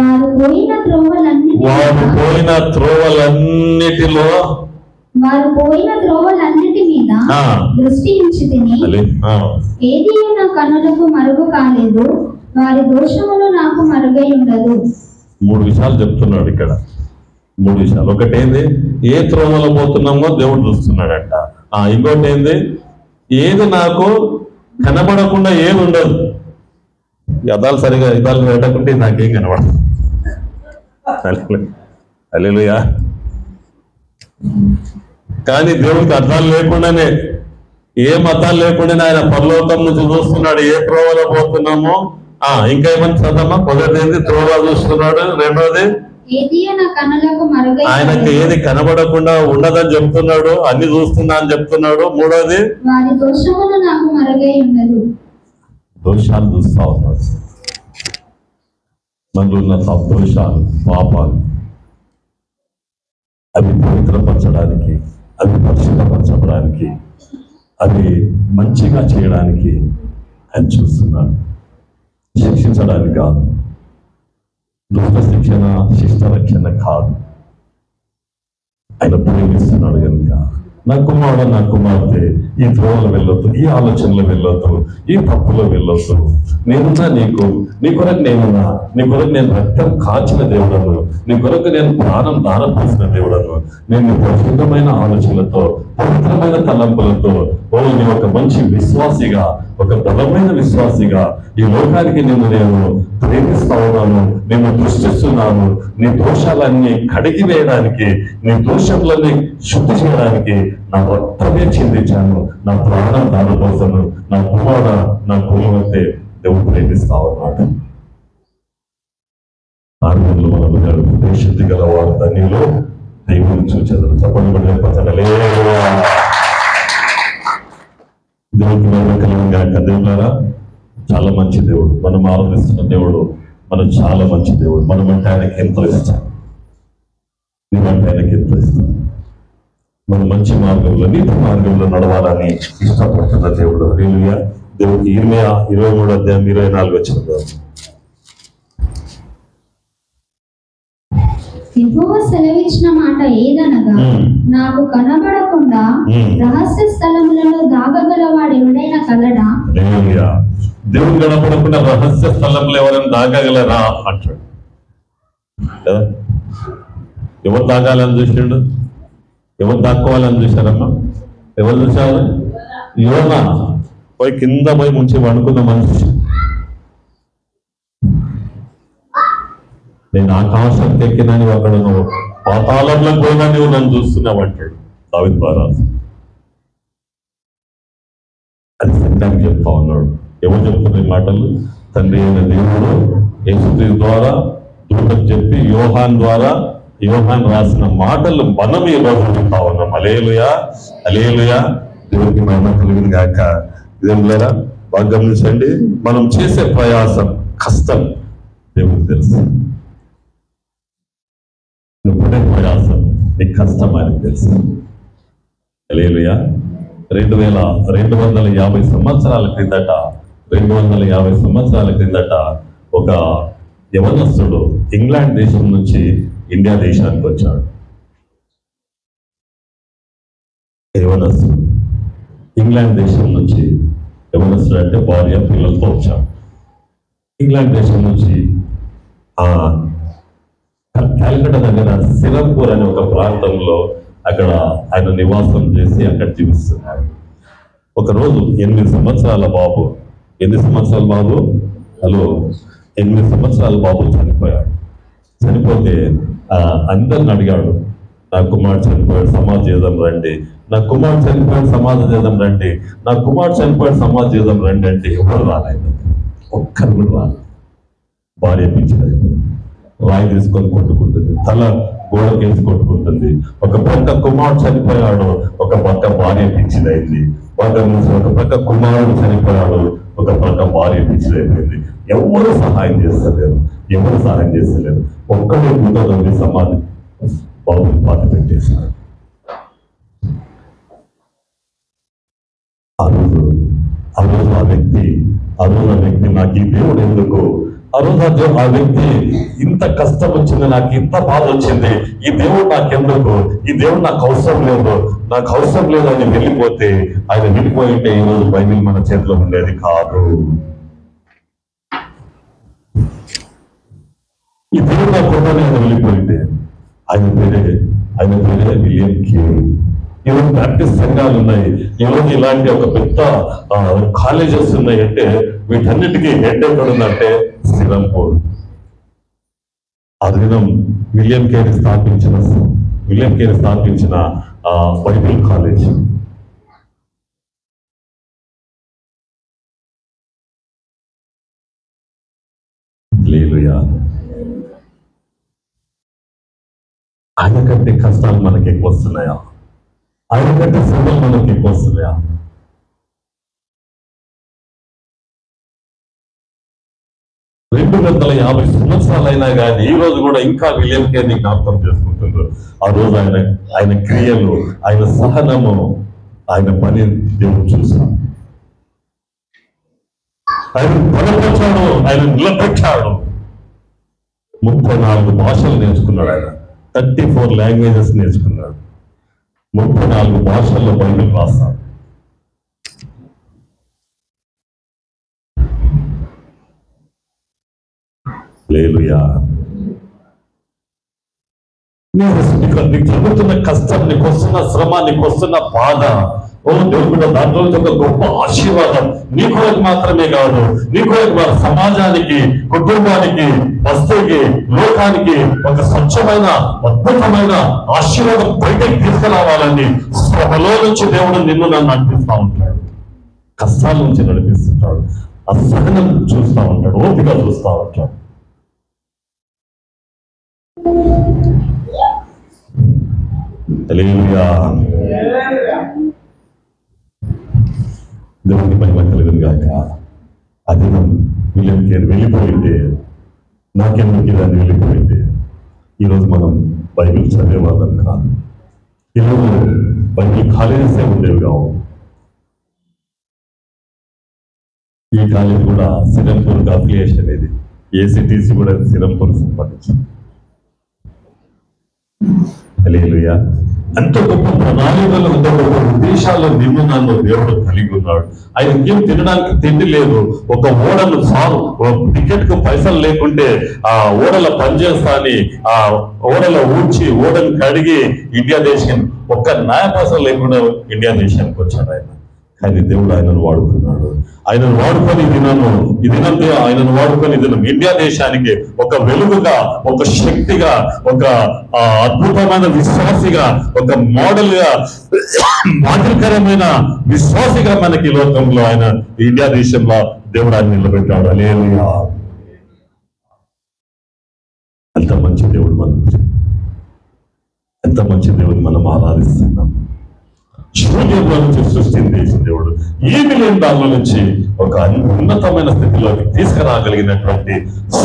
వారు పోయిన త్రోవలన్నిటి మీద దృష్టి ఉంచితిని, ఏది నా కన్నులకు మరుగు కాలేదు, వారి దోషములు నాకు మరుగై ఉండదు. 3 విషయాలు చెప్తున్నాడు ఇక్కడ. 3 విషయాలు. ఒకటి ఏంది? ఏ త్రోవలో పోతున్నామో దేవుడు చూస్తున్నాడంట. ఇంకోటి ఏంది? ఏది నాకు కనబడకుండా ఏది ఉండదు. అదాలు సరిగా ఇదాలు పెట్టకుంటే నాకేం కనబడదు. హల్లెలూయా. కానీ దేవుడికి అర్థాలు లేకుండానే, ఏ మతాలు లేకుండానే ఆయన పరలోకం నుంచి చూస్తున్నాడు. ఏ త్రోవలో పోతున్నామో. ఇంకా ఏమని చదవమ్మా? మొదటిది త్రోవ చూస్తున్నాడు. రెండోది ఆయనకి ఏది కనబడకుండా ఉండదని చెప్తున్నాడు, అన్ని చూస్తున్నా అని చెప్తున్నాడు. మూడోది దోషాలు చూస్తా ఉన్నాడు. మనలో ఉన్న దోషాలు, పాపాలు, అవి పవిత్రపరచడానికి, అవి పరిశుభ్రపరచడానికి, అవి మంచిగా చేయడానికి ఆయన చూస్తున్నాడు. శిక్షించడానికి కాదు. దుష్ట శిక్షణ, శిష్ట రక్షణ కాదు. ఆయన ప్రేమిస్తున్నాడు కనుక నా కుమారుడు, నా కుమార్తె ఈ త్రోవలు వెళ్ళొద్దు, ఈ ఆలోచనలు వెళ్ళొద్దు, ఈ తప్పులో వెళ్ళొద్దు. నేనున్నా నీకు, నీ కొరకు నేనున్నా, నీ కొరకు నేను రక్తం కాచిన దేవుడను, నీ కొరకు నేను ప్రాణం దానపోసిన దేవుడను. నేను పరిశుద్ధమైన ఆలోచనలతో, పవిత్రమైన తలంపులతో, నీ ఒక మంచి విశ్వాసిగా, ఒక బలమైన విశ్వాసిగా ఈ లోకానికి నేను ప్రేమిస్తా ఉన్నాను, నేను దృష్టిస్తున్నాను. నీ దోషాలన్నీ కడిగి వేయడానికి, నీ దోషాలన్నీ శుద్ధి చేయడానికి నా రక్తమే చిందించాను, నా ప్రాణం దానికోసము. నా కుమారుడు, నా కుమార్తె దేవుడు ప్రేమిస్తా ఉన్నాడు. ఆనందంలో మనం గడుపుతే శుద్ధి గల వారు ధన్యులు, దేవుని చూచెదరు. చెప్పబడిన పచ్చడలే దేవుడికి మహిమ కలుగును గాక. దేవులారా, చాలా మంచి దేవుడు మనం ఆరాధిస్తున్న దేవుడు, మనం చాలా మంచి దేవుడు. మనం అంటే ఆయనకి ఎంతో ఇష్టం, నీవంటే ఆయనకి ఎంతో ఇష్టం. మనం మంచి మార్గంలో, నీతి మార్గంలో నడవాలని ఇష్టపడుతున్న దేవుడు. హల్లెలూయా. దేవుడికి ఇర్మియా 23:24 యెహోవా సెలవిచ్చిన మాట ఏదనగా, నాకు కనబడకుండా రహస్య స్థలములలో దాగగలవాడు ఎవడైనా కలడా? దేవుడు కనబడకుండా రహస్య స్థలంలో ఎవరైనా దాగగలరా అంటాడు. ఎవరు దాగాలని చూసిండు? ఎవరు దాక్కోవాలని చూశారమ్మా? ఎవరు చూశారు? యోనా పోయి కింద పోయి ముంచి వండుకున్న మనిషి. నేను ఆకాశానికి ఎక్కినా నువ్వు అక్కడ, నువ్వు పాతాళంలో పోయినా నువ్వు నన్ను చూస్తున్నావు అంటాడు దావీదు మహారాజు. అది సంఘానికి చెప్తా ఉన్నాడు. ఎవరు చెప్తున్న ఈ మాటలు? తండ్రి అయిన దేవుడు యేసుక్రీస్తు ద్వారా దూతకు చెప్పి యోహాన్ ద్వారా, యోహాన్ రాసిన మాటలు మనం ఈ రోజు చెప్తా ఉన్నాం. హల్లెలూయా, హల్లెలూయా. దేవుడికి మహిమ కలుగును గాక. ఇదేం లేదా బాగా గమనించండి. మనం చేసే ప్రయాసం, కష్టం దేవుడికి తెలుసు. నువ్వు పడే ప్రయాసం, నీ కష్టం ఆయనకు తెలుసు. హల్లెలూయా. 250 సంవత్సరాల క్రిందట, 250 సంవత్సరాల క్రిందట ఒక యవనస్తుడు ఇంగ్లాండ్ దేశం నుంచి ఇండియా దేశానికి వచ్చాడు. యవనస్తుడు ఇంగ్లాండ్ దేశం నుంచి, యవనస్తుడు అంటే భార్య పిల్లలతో వచ్చాడు. ఇంగ్లాండ్ దేశం నుంచి కాలికట దగ్గర సిరంపూర్ అనే ఒక ప్రాంతంలో అక్కడ ఆయన నివాసం చేసి అక్కడ జీవిస్తున్నాడు. ఒకరోజు 8 సంవత్సరాల బాబు, 8 సంవత్సరాల బాబు, 8 సంవత్సరాల బాబు చనిపోయాడు. చనిపోతే అందరిని అడిగాడు, నా కుమారుడు చనిపోయాడు, సమాధి చేద్దాం రండి, నా కుమారుడు చనిపోయాడు, సమాధి చేద్దాం రండి, నా కుమారుడు చనిపోయాడు, సమాధి చేద్దాం రండి అంటే ఎవరు రాలేదు, ఒక్కరు కూడా రాలేదు. భార్య పిచ్చిదైపోయింది, రాయి తీసుకొని కొట్టుకుంటుంది, తల గోడకేసి కొట్టుకుంటుంది. ఒక పక్క కుమారుడు చనిపోయాడు, ఒక పక్క భార్య పిచ్చిదైంది. ఒక పక్క కుమారుడు చనిపోయాడు, ఒక పక్క భార్య పిచ్చిదైపోయింది. ఎవరు సహాయం చేస్తలేరు, ఎవరు సహాయం చేస్తలేరు. ఒక్కడే గుంటలోని సమాధి బాబుని పాతి పెట్టేశారు. ఆ రోజు ఆ వ్యక్తి నాకు ఈ దేవుడు ఎందుకు, ఆ వ్యక్తి ఇంత కష్టం వచ్చింది, నాకు ఇంత బాధ వచ్చింది, ఈ దేవుడు నాకెందుకు, ఈ దేవుడు నాకు అవసరం లేదు అని వెళ్ళిపోతే, ఆయన వెళ్ళిపోయింటే ఈ రోజు బైబిల్ మన చేతిలో ఉండేది కాదు. ఈ దేవుడు నా కొట్టని ఆయన వెళ్ళిపోయింటే, ఆయన పేరే విలియం కేరీ. ఈరోజు ప్రాక్టీస్ సంఘాలు ఉన్నాయి, ఈరోజు ఇలాంటి ఒక పెద్ద కాలేజెస్ ఉన్నాయి. అంటే వీటన్నిటికీ హెడ్ ఎక్కడ ఉందంటే సిరంపూర్. ఆ దినం విలియం కేరీ స్థాపించిన బైబిల్ కాలేజ్. హల్లెలూయా. ఆయన కంటే కష్టాలు మనకి ఎక్కువ వస్తున్నాయా? ఆయన కంటే శ్రమలు మనకి ఎక్కువ వస్తున్నాయా? రెండు 250 సంవత్సరాలైనా కానీ ఈ రోజు కూడా ఇంకా విలియం కేరీని జ్ఞాపకం చేసుకుంటున్నారు. ఆ రోజు ఆయన క్రియలు, ఆయన సహనము, ఆయన పని దేవుడు చూశాడు. ఆయన బలపరిచాడు, ఆయన నిలబెట్టాడు. 34 భాషలు నేర్చుకున్నాడు. ఆయన 34 లాంగ్వేజెస్ నేర్చుకున్నాడు. 34 భాషల్లో బైబిల్ రాస్తాడు. హల్లెలూయా. నీకు జరుగుతున్న కష్టం, నీకు వస్తున్న శ్రమ, నీకు వస్తున్న బాధ, ఓ దేవుడు దాంట్లో ఒక గొప్ప ఆశీర్వాదం నీ కొరకు మాత్రమే కాదు, నీ కొరకు సమాజానికి, కుటుంబానికి, బస్తీకి, లోకానికి ఒక స్వచ్ఛమైన అద్భుతమైన ఆశీర్వాదం బయటకు తీసుకురావాలని శ్రమలో నుంచి దేవుడు నిన్ను నన్ను నడిపిస్తూ ఉంటాడు. కష్టాల నుంచి నడిపిస్తుంటాడు. అసహనం చూస్తూ ఉంటాడు, ఓపిక చూస్తూ ఉంటాడు. హల్లెలూయా. దేవునికి మహిమ కలుగును గాక. అది విలియం కేర్ వెళ్ళిపోయింది, నాకెందుకు ఇదని వెళ్ళిపోయింది. ఈరోజు మనం బైబిల్ చదివేవాళ్ళం కాదు. ఈరోజు బైబిల్ కాలేజెసే ఉండేవి కావు. ఈ కాలేజ్ కూడా సిరంపూర్ అఫిలియేషన్, ఇది ఏసీటీసీ కూడా సిరంపూర్ సంబంధించింది. హల్లెలూయా. అంత గొప్ప ప్రణాళికలు, అంత గొప్ప ఉద్దేశాలు నిన్ను నన్ను దేవుడు కలిగి ఉన్నాడు. ఆయనకి ఏం తినడానికి తిండి లేదు. ఒక ఓడను టికెట్ కు పైసలు లేకుంటే ఆ ఓడల పనిచేస్తా అని ఆ ఓడలో ఊడ్చి ఓడను కడిగి ఇండియా దేశానికి ఒక్క న్యాయ పైసలు లేకుండా ఇండియా దేశానికి వచ్చాడు ఆయన. కానీ దేవుడు ఆయనను వాడుకున్నాడు. ఆయనను వాడుకొని ఆయనను వాడుకొని ఇండియా దేశానికి ఒక వెలుగుగా, ఒక శక్తిగా, ఒక అద్భుతమైన విశ్వాసిగా, ఒక మోడల్ గా, మాదిరికరమైన విశ్వాసిగా మనకి లోకంలో ఆయన ఇండియా దేశంలో దేవుడు ఆయన నిలబెట్టాడు. హల్లెలూయా. ఎంత మంచి దేవుడు ఎంత మంచి దేవుడు మనం ఆరాధిస్తున్నాం. శూన్యంలో నుంచి సృష్టిని చేసిన దేవుడు ఏమి లేని దానిలో నుంచి ఒక ఉన్నతమైన స్థితిలోకి తీసుకురాగలిగినటువంటి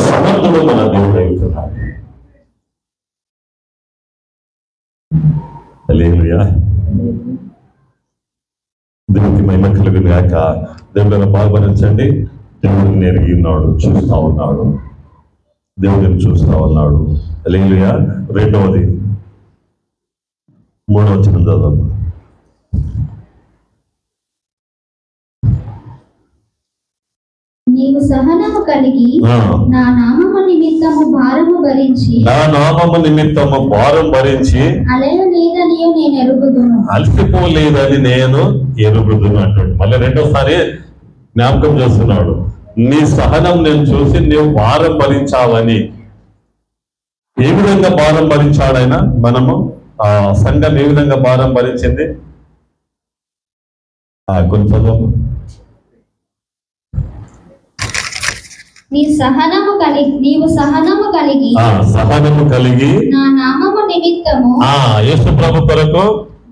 సమర్థుడు మన దేవుడు అవుతున్నాడు. హల్లెలూయా. దేవుడికి మహిమ కలుగును గాక. దేవుడిని బాగుపరించండి. దేవుడిని ఎరిగి ఉన్నాడు, చూస్తా ఉన్నాడు. దేవుడిని చూస్తా ఉన్నాడు. హల్లెలూయా. రెండవది, 3వ వచనం చదువు. నీవు సహనము కలిగి నా నామము నిమిత్తము భారము భరించి అలయలేదని నేను ఎరుగుదును, అలసిపోలేదని నేను ఎరుగుదును అంటాడు. మళ్ళీ రెండోసారి జ్ఞాపకం చేస్తున్నాడు. నీ సహనం నేను చూసి నీవు భారం భరించాలని. ఏ విధంగా భారం భరించాడైనా? మనము సంఘం ఏ విధంగా భారం భరించింది? కొంచెం నీవు సహనము కలిగి నా నామము నిమిత్తము యేసు ప్రభు కొరకు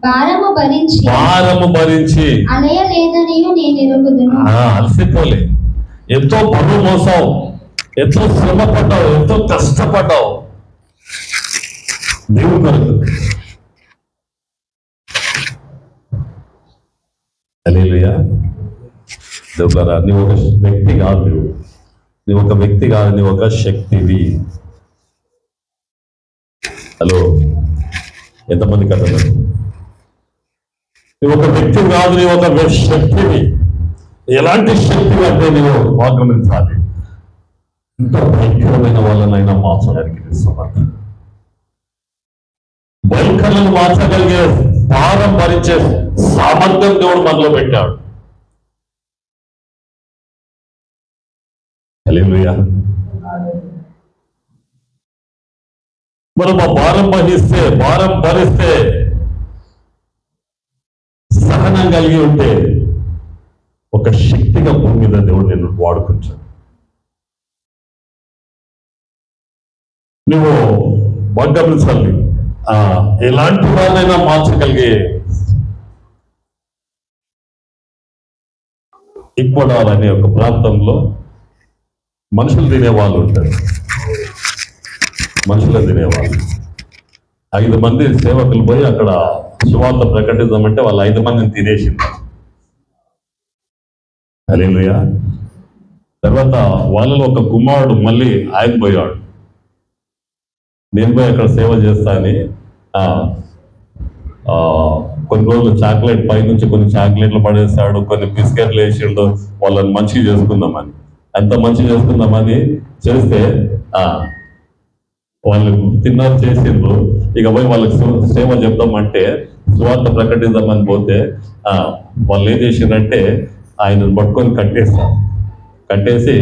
భారము భరించి అలయలేదని నేను ఎరుగుదును. అలసిపోలే. ఎంతో బరువు మోసావు, ఎంతో శ్రమ పడ్డావు, ఎంతో కష్టపడ్డావు దేవుడి కొరకు. హల్లెలూయా. దేవుడారా, నీవు ఒక వ్యక్తి కాదు, నీవు ఒక వ్యక్తి కాదు, నీవు ఒక శక్తివి. హలో, ఎంతమందికి అర్థం? నువ్వు ఒక వ్యక్తి కాదు, నీవు ఒక శక్తివి. ఎలాంటి శక్తి అంటే నీవు ఆక్రమించాలి. ఇంత భయంకరమైన వాళ్ళనైనా మార్చడానికి సమర్థ. భయంకరలను మార్చగలిగే భారం భరించే సామర్థ్యం దేవుడు మనలో పెట్టాడు. హల్లెలూయా. మనం ఆ భారం భరిస్తే సహనం కలిగి ఉంటే ఒక శక్తిగా భూమి మీద దేవుడు నేను వాడుకుంటాను. నువ్వు గమనించాలి, ఎలాంటి వాళ్ళైనా మార్చగలిగే ఈక్వడార్ అనే ఒక ప్రాంతంలో మనుషులు తినేవాళ్ళు ఉంటారు. మనుషులు తినేవాళ్ళు 5 మంది సేవకులు పోయి అక్కడ సువార్త ప్రకటిద్దామంటే వాళ్ళు 5 మందిని తినేసింది. హల్లెలూయా. తర్వాత వాళ్ళలో ఒక కుమారుడు మళ్ళీ ఆయన పోయాడు. నేను పోయి అక్కడ సేవ చేస్తా అని కొన్ని రోజులు చాక్లెట్ పైనుంచి కొన్ని చాక్లెట్లు పడేసాడు, కొన్ని బిస్కెట్లు వేసిండు వాళ్ళని మంచిగా చేసుకుందామని. ఎంత మంచిగా చేసుకుందామని చేస్తే వాళ్ళు తిన్నారు, చేసిండ్రు. ఇక పోయి వాళ్ళకి సేవ చెప్దామంటే, సువార్త ప్రకటిద్దామని పోతే వాళ్ళు ఏం చేసిండ్రంటే ఆయనను పట్టుకొని కట్టేసి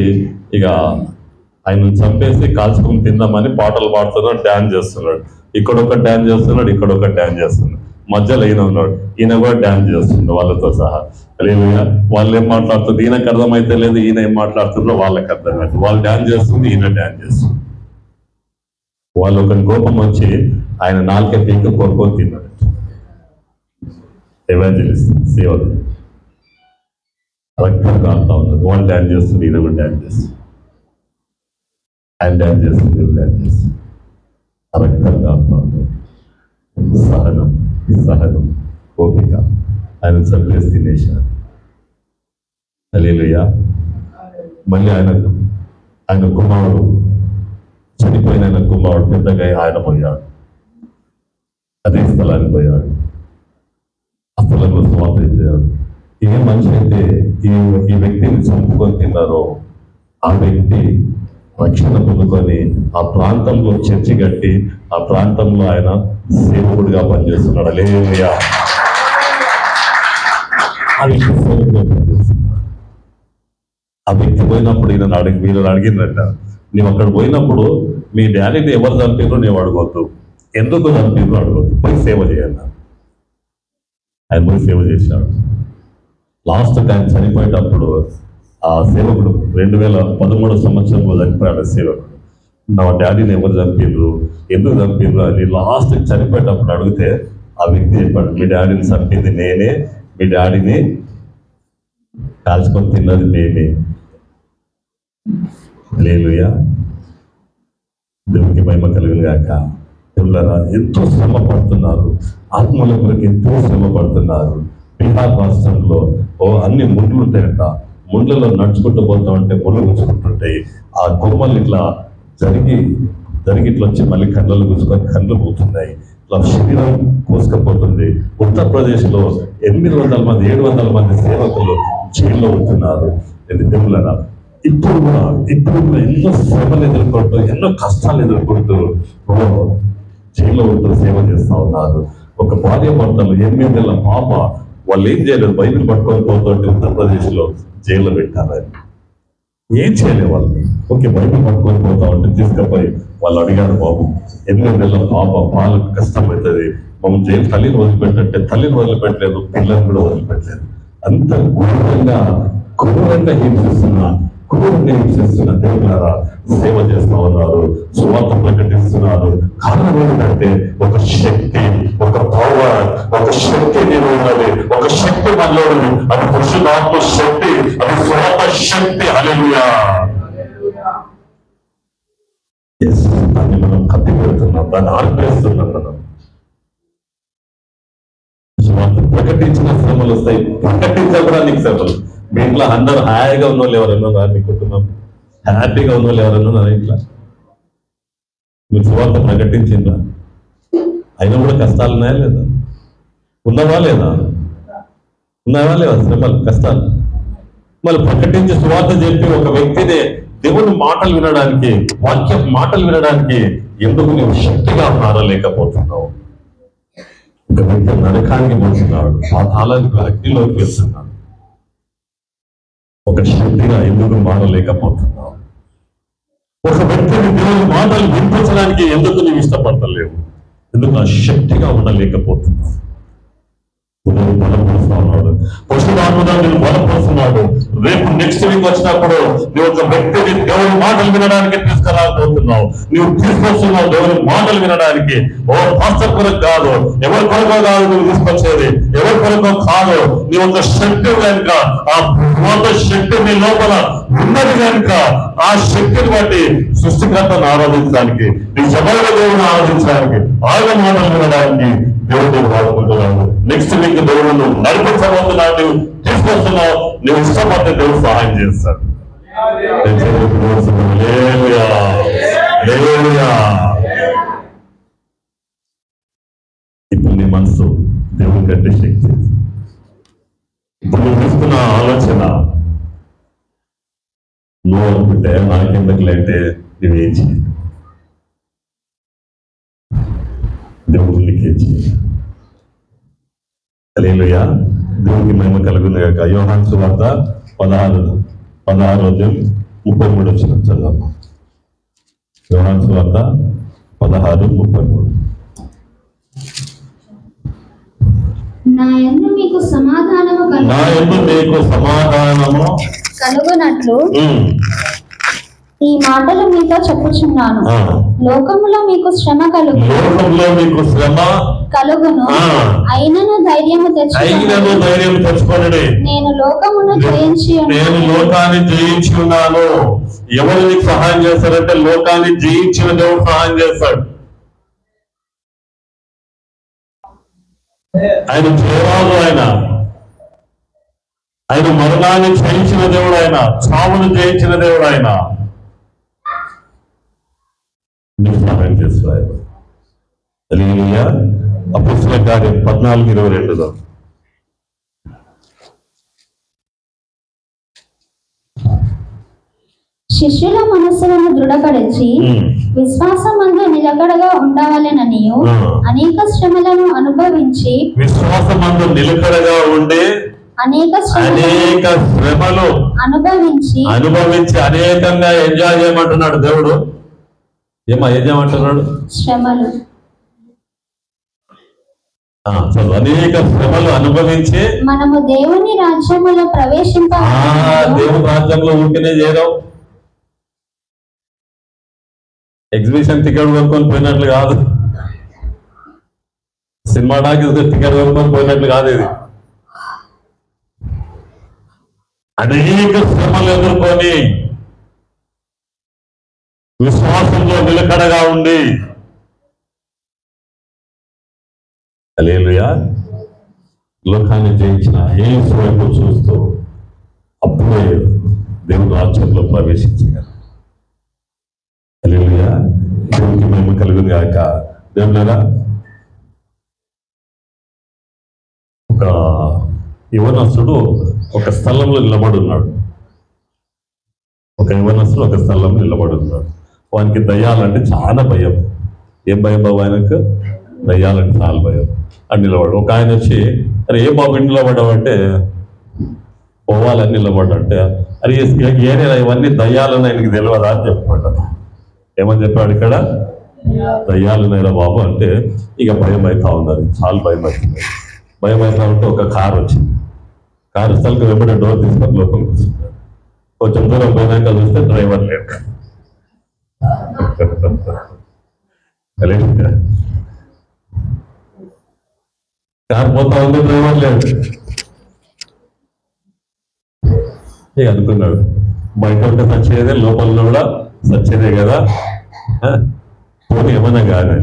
ఇక ఆయనను చంపేసి కాల్చుకొని తిందామని పాటలు పాడుతున్నాడు, డ్యాన్స్ చేస్తున్నాడు. ఇక్కడొక డ్యాన్స్ చేస్తున్నాడు, ఇక్కడొక డ్యాన్స్ చేస్తున్నాడు. మధ్యలో ఈయన ఉన్నాడు, ఈయన కూడా డ్యాన్స్ చేస్తుండే వాళ్ళతో సహా. వాళ్ళు ఏం మాట్లాడుతుంది ఈయనకు అర్థమైతే లేదు, ఈయన ఏం మాట్లాడుతుందో వాళ్ళకి అర్థమైతే. వాళ్ళు డ్యాన్స్ చేస్తుంది, ఈయన డ్యాన్స్ చేస్తుంది. వాళ్ళు ఒక కోపం వచ్చి ఆయన నాలుకే పీక కొనుక్కొని తిన్నాడు. ఎవాంజలిస్ట్ సేవలు రక్తం కాలుతా ఉన్నారు. వాళ్ళు డ్యాన్స్ చేస్తుంది, ఈయన కూడా డ్యాన్స్ చేస్తుంది. ఆయన డ్యాన్స్ చేస్తుంది, ఈయన డ్యాన్స్ చేస్తుంది. రక్తం కాలుతా ఉన్నారు. సహనం ఓపిక. ఆయన చంపేసి తినేశారు. హల్లెలూయా. మళ్ళీ ఆయన కుమారుడు చనిపోయిన ఆయన కుమారుడు పెద్దగా ఆయన పోయాడు, అదే స్థలానికి పోయాడు. ఆ స్థలంలో సువార్త చేశాడు. ఏ మనిషి అయితే ఈ వ్యక్తిని చంపుకొని తిన్నారో ఆ వ్యక్తి రక్షణ పొందుకొని ఆ ప్రాంతంలో చర్చి కట్టి ఆ ప్రాంతంలో ఆయన సేవకుడిగా పనిచేస్తున్నాడు. హల్లెలూయా. ఆ వ్యక్తి సేవకుడిగా పనిచేస్తున్నాడు. ఆ వ్యక్తి పోయినప్పుడు వీళ్ళని అడిగినట్ట, నువ్వు అక్కడ పోయినప్పుడు మీ డాడీని ఎవరు చంపినో నువ్వు అడగొద్దు, ఎందుకు చంపినో అడగొద్దు, పోయి సేవ చేయాలి. ఆయన పోయి సేవ చేశాడు. లాస్ట్ టైం చనిపోయేటప్పుడు ఆ సేవకుడు 2013 సంవత్సరంలో చనిపోయాడు. సేవకుడు నా డాడీని ఎవరు చంపిర్రు, ఎందుకు చంపిర్రు అని లాస్ట్ చనిపోయేటప్పుడు అడిగితే ఆ వ్యక్తి చెప్పాడు, మీ డాడీని చంపింది నేనే, మీ డాడీని కాల్చుకొని తిన్నది నేనే. హల్లెలూయా. దేవునికి మహిమ కలుగును గాక. దేవులారా, ఎంతో శ్రమ పడుతున్నారు, ఆత్మల కొరకు ఎంతో శ్రమ పడుతున్నారు. బీహార్ రాష్ట్రంలో అన్ని ముండ్లు ఉంటాయంట. ముండ్లలో నడుచుకుంటూ పోతా ఉంటే ముళ్ళు గుచ్చుకుంటుంటాయి. ఆ కొమ్మలు ఇట్లా జరిగి ఇట్లా వచ్చి మళ్ళీ కళ్ళలు గుచ్చుకొని కళ్ళు పోతున్నాయి. ఇట్లా శరీరం కోసుకపోతుంది. ఉత్తరప్రదేశ్లో 800 మంది 700 మంది సేవకులు జైల్లో ఉంటున్నారు. దేవులారా, ఇప్పుడు కూడా ఎన్నో శ్రమలు ఎదుర్కొంటూ ఎన్నో కష్టాలు ఎదుర్కొంటూ జైల్లో ఉంటూ సేవ చేస్తా ఉన్నారు. ఒక భార్య భర్తలు 8 ఏళ్ల పాప, వాళ్ళు ఏం చేయలేదు, బైబిల్ పట్టుకొని పోతుంటే ఉత్తరప్రదేశ్లో జైల్లో పెట్టారని. ఏం చేయలేదు వాళ్ళు. ఓకే, బైబిల్ పట్టుకొని పోతా ఉంటే తీసుకుపోయి వాళ్ళు అడిగారు, బాబు 8 ఏళ్ల పాప, పాలు కష్టమవుతుంది, మమ్మల్ని జైలు తల్లిని వదిలిపెట్టంటే తల్లిని వదిలిపెట్టలేదు, పిల్లల్ని కూడా వదిలిపెట్టలేదు. అంత ఘోరంగా హింసిస్తున్న దేవులారా సేవ చేస్తా ఉన్నారు, సువార్త ప్రకటిస్తున్నారు. కారణం ఏంటంటే ఒక శక్తి, ఒక పవర్, ఒక శక్తి నేను ఉన్నది, ఒక శక్తి మనలో ఉంది. అది పరిశుద్ధాత్మ శక్తి, అది సువార్త శక్తి. హల్లెలూయా. దాన్ని మనం కత్తి పెడుతున్నాం, దాన్ని ఆర్పేస్తున్నాం. మనం సువార్త ప్రకటించిన శ్రమలు వస్తాయి, ప్రకటించడానికి శ్రమలు. మీ ఇంట్లో అందరూ హాయిగా ఉన్న వాళ్ళు ఎవరన్నా ఉన్నారు? మీ కుటుంబం హ్యాపీగా ఉన్న వాళ్ళు ఎవరన్నా ఉన్నారు ఇంట్లో? మీరు సువార్త ప్రకటించిందా? అయినా కూడా కష్టాలు ఉన్నాయా లేదా? ఉన్నావా లేదా? శ్రమలు, కష్టాలు. మళ్ళీ ప్రకటించి సువార్త చెప్పి ఒక వ్యక్తిని దేవుని మాటలు వినడానికి, వాక్య మాటలు వినడానికి ఎందుకు నువ్వు శక్తిగా మారలేకపోతున్నావు? ఒక వ్యక్తి నరకానికి పోతున్నాడు, పాతాళానికి అగ్నిలోకి వెళ్తున్నాడు. ఒక శక్తిగా ఎందుకు మారలేకపోతున్నావు? ఒక వ్యక్తిని దేవుని మాటలు వినిపించడానికి ఎందుకు నీవు ఇష్టపడతలేవు? ఎందుకు ఆ శక్తిగా ఉండలేకపోతున్నావు? ఉదయం బలపరుస్తా ఉన్నాడు, పశురాత్మగా నేను బలపరుస్తున్నాడు. రేపు నెక్స్ట్ వీక్ వచ్చినప్పుడు నువ్వు ఒక వ్యక్తిని దేవుని మాటలు వినడానికి తీసుకురాకపోతున్నావు. నువ్వు తీసుకొస్తున్నావు దేవుని మాటలు వినడానికి. పాస్టర్ కొరకు కాదు, ఎవరి కొరకో కాదు నువ్వు తీసుకొచ్చేది, ఎవరి కొరకో కాదు. నీ ఒక శక్తి కనుక, ఆ శక్తి నీ లోపల ఉన్నది కనుక ఆ శక్తిని బట్టి సృష్టికర్తను ఆరాధించడానికి, నీ సభలో దేవుని ఆరాధించడానికి, ఆగ మాటలు వినడానికి దేవుడు వాడుకుంటున్నాడు. నెక్స్ట్ వీక్ దేవుడు నువ్వు నడిపించబోతున్నావు, నువ్వు తీసుకొస్తున్నావు. నువ్వు ఇష్టపడితే దేవుడు సహాయం చేస్తాడు. ఇప్పుడు నీ మనసు దేవుని కంటే శక్తి. ఇప్పుడు నువ్వు తీసుకున్న ఆలోచన నువ్వు అనుకుంటే నాకెందుకు అంటే నువ్వేం చేయి, దేవుడు నీకేం చేయి. హల్లెలూయా, దేవునికి మహిమ కలుగును గాక. యోహాను సువార్త 16:33 చదవమ్మా. యోహాను సువార్త 16:33. నా యందు మీకు సమాధానము కలుగునట్లు ఈ మాటలు మీతో చెప్పుచున్నాను. లోకములో మీకు శ్రమ కలుగును, అయినను ధైర్యము తెచ్చుకొనుడి. నేను లోకమును లోకాన్ని జయించి ఉన్నాను. ఎవరు నీకు సహాయం చేస్తారంటే లోకాన్ని జయించిన దేవుడు సహాయం చేస్తాడు. ఆయన జయరాజు, ఆయన మరణాన్ని జయించిన దేవుడు, ఆయన చావును జయించిన దేవుడు, ఆయన నీకు సహాయం చేస్తాడు. హల్లెలూయా. అపొస్తలుల కార్యం 14:22. శిష్యుల మనస్సులను దృఢపరిచి విశ్వాసమందు నిలకడగా ఉండవాలననియు అనేక శ్రమలను అనుభవించి విశ్వాసమందు నిలకడగా ఉండి అనేక శ్రమలు అనుభవించి అనేకంగా ఎంజాయ్ చేయమంటున్నాడు దేవుడు. ఏం చేయమంటున్నాడు? శ్రమలు. అనేక శ్రమలు అనుభవించి మనము దేవుని రాజ్యములో దేవుని రాజ్యంలో ఊరికనే చేయడం. ఎగ్జిబిషన్ టికెట్ కొనుక్కొని పోయినట్లు కాదు, సినిమా టాకీస్ టికెట్ కొనుక్కొని పోయినట్లు కాదు. ఇది అనేక శ్రమలు ఎదుర్కొని విశ్వాసంలో నిలకడగా ఉండి హల్లెలూయా లోకాన్ని జయించిన యేసు వైపు చూస్తూ అప్పుడే దేవుని రాజ్యంలో ప్రవేశించగలరు. హల్లెలూయా, దేవునికి మహిమ కలుగును గాక. దేవులారా, ఒక యవనస్తుడు ఒక స్థలంలో నిలబడి ఉన్నాడు. వానికి దయ్యాలంటే చాలా భయం. ఏం భయం బాబు ఆయనకు? దయ్యాలంటే చాలా భయం. అని నిలబడు. ఒక ఆయన వచ్చి, అరే ఏ బాబు ఇంటి నిలబడ్డావంటే పోవాలని నిలబడ్డంటే, అరే ఏనే ఇవన్నీ దయ్యాలని ఆయనకి తెలియదా అని చెప్పాడు. ఏమని చెప్పాడు? ఇక్కడ దయ్యాలున్నాయిరా బాబు అంటే ఇక భయం అవుతా ఉన్నది, చాలా భయం అవుతుంది. భయం అవుతా ఉంటే ఒక కారు వచ్చింది. కారు స్థలంకి వెంబడే డోర్ తీసుకొని లోపల కూర్చున్నాడు. కొంచెం దూరం పోయినాక చూస్తే డ్రైవర్ లేడు. కారు పోతా ఉంది, డ్రైవర్ లేడు. అనుకున్నాడు, బయట ఉంటే సచ్చేదే, లోపల కూడా సచ్చేదే కదా, పోనీ ఏమన్నా కానీ.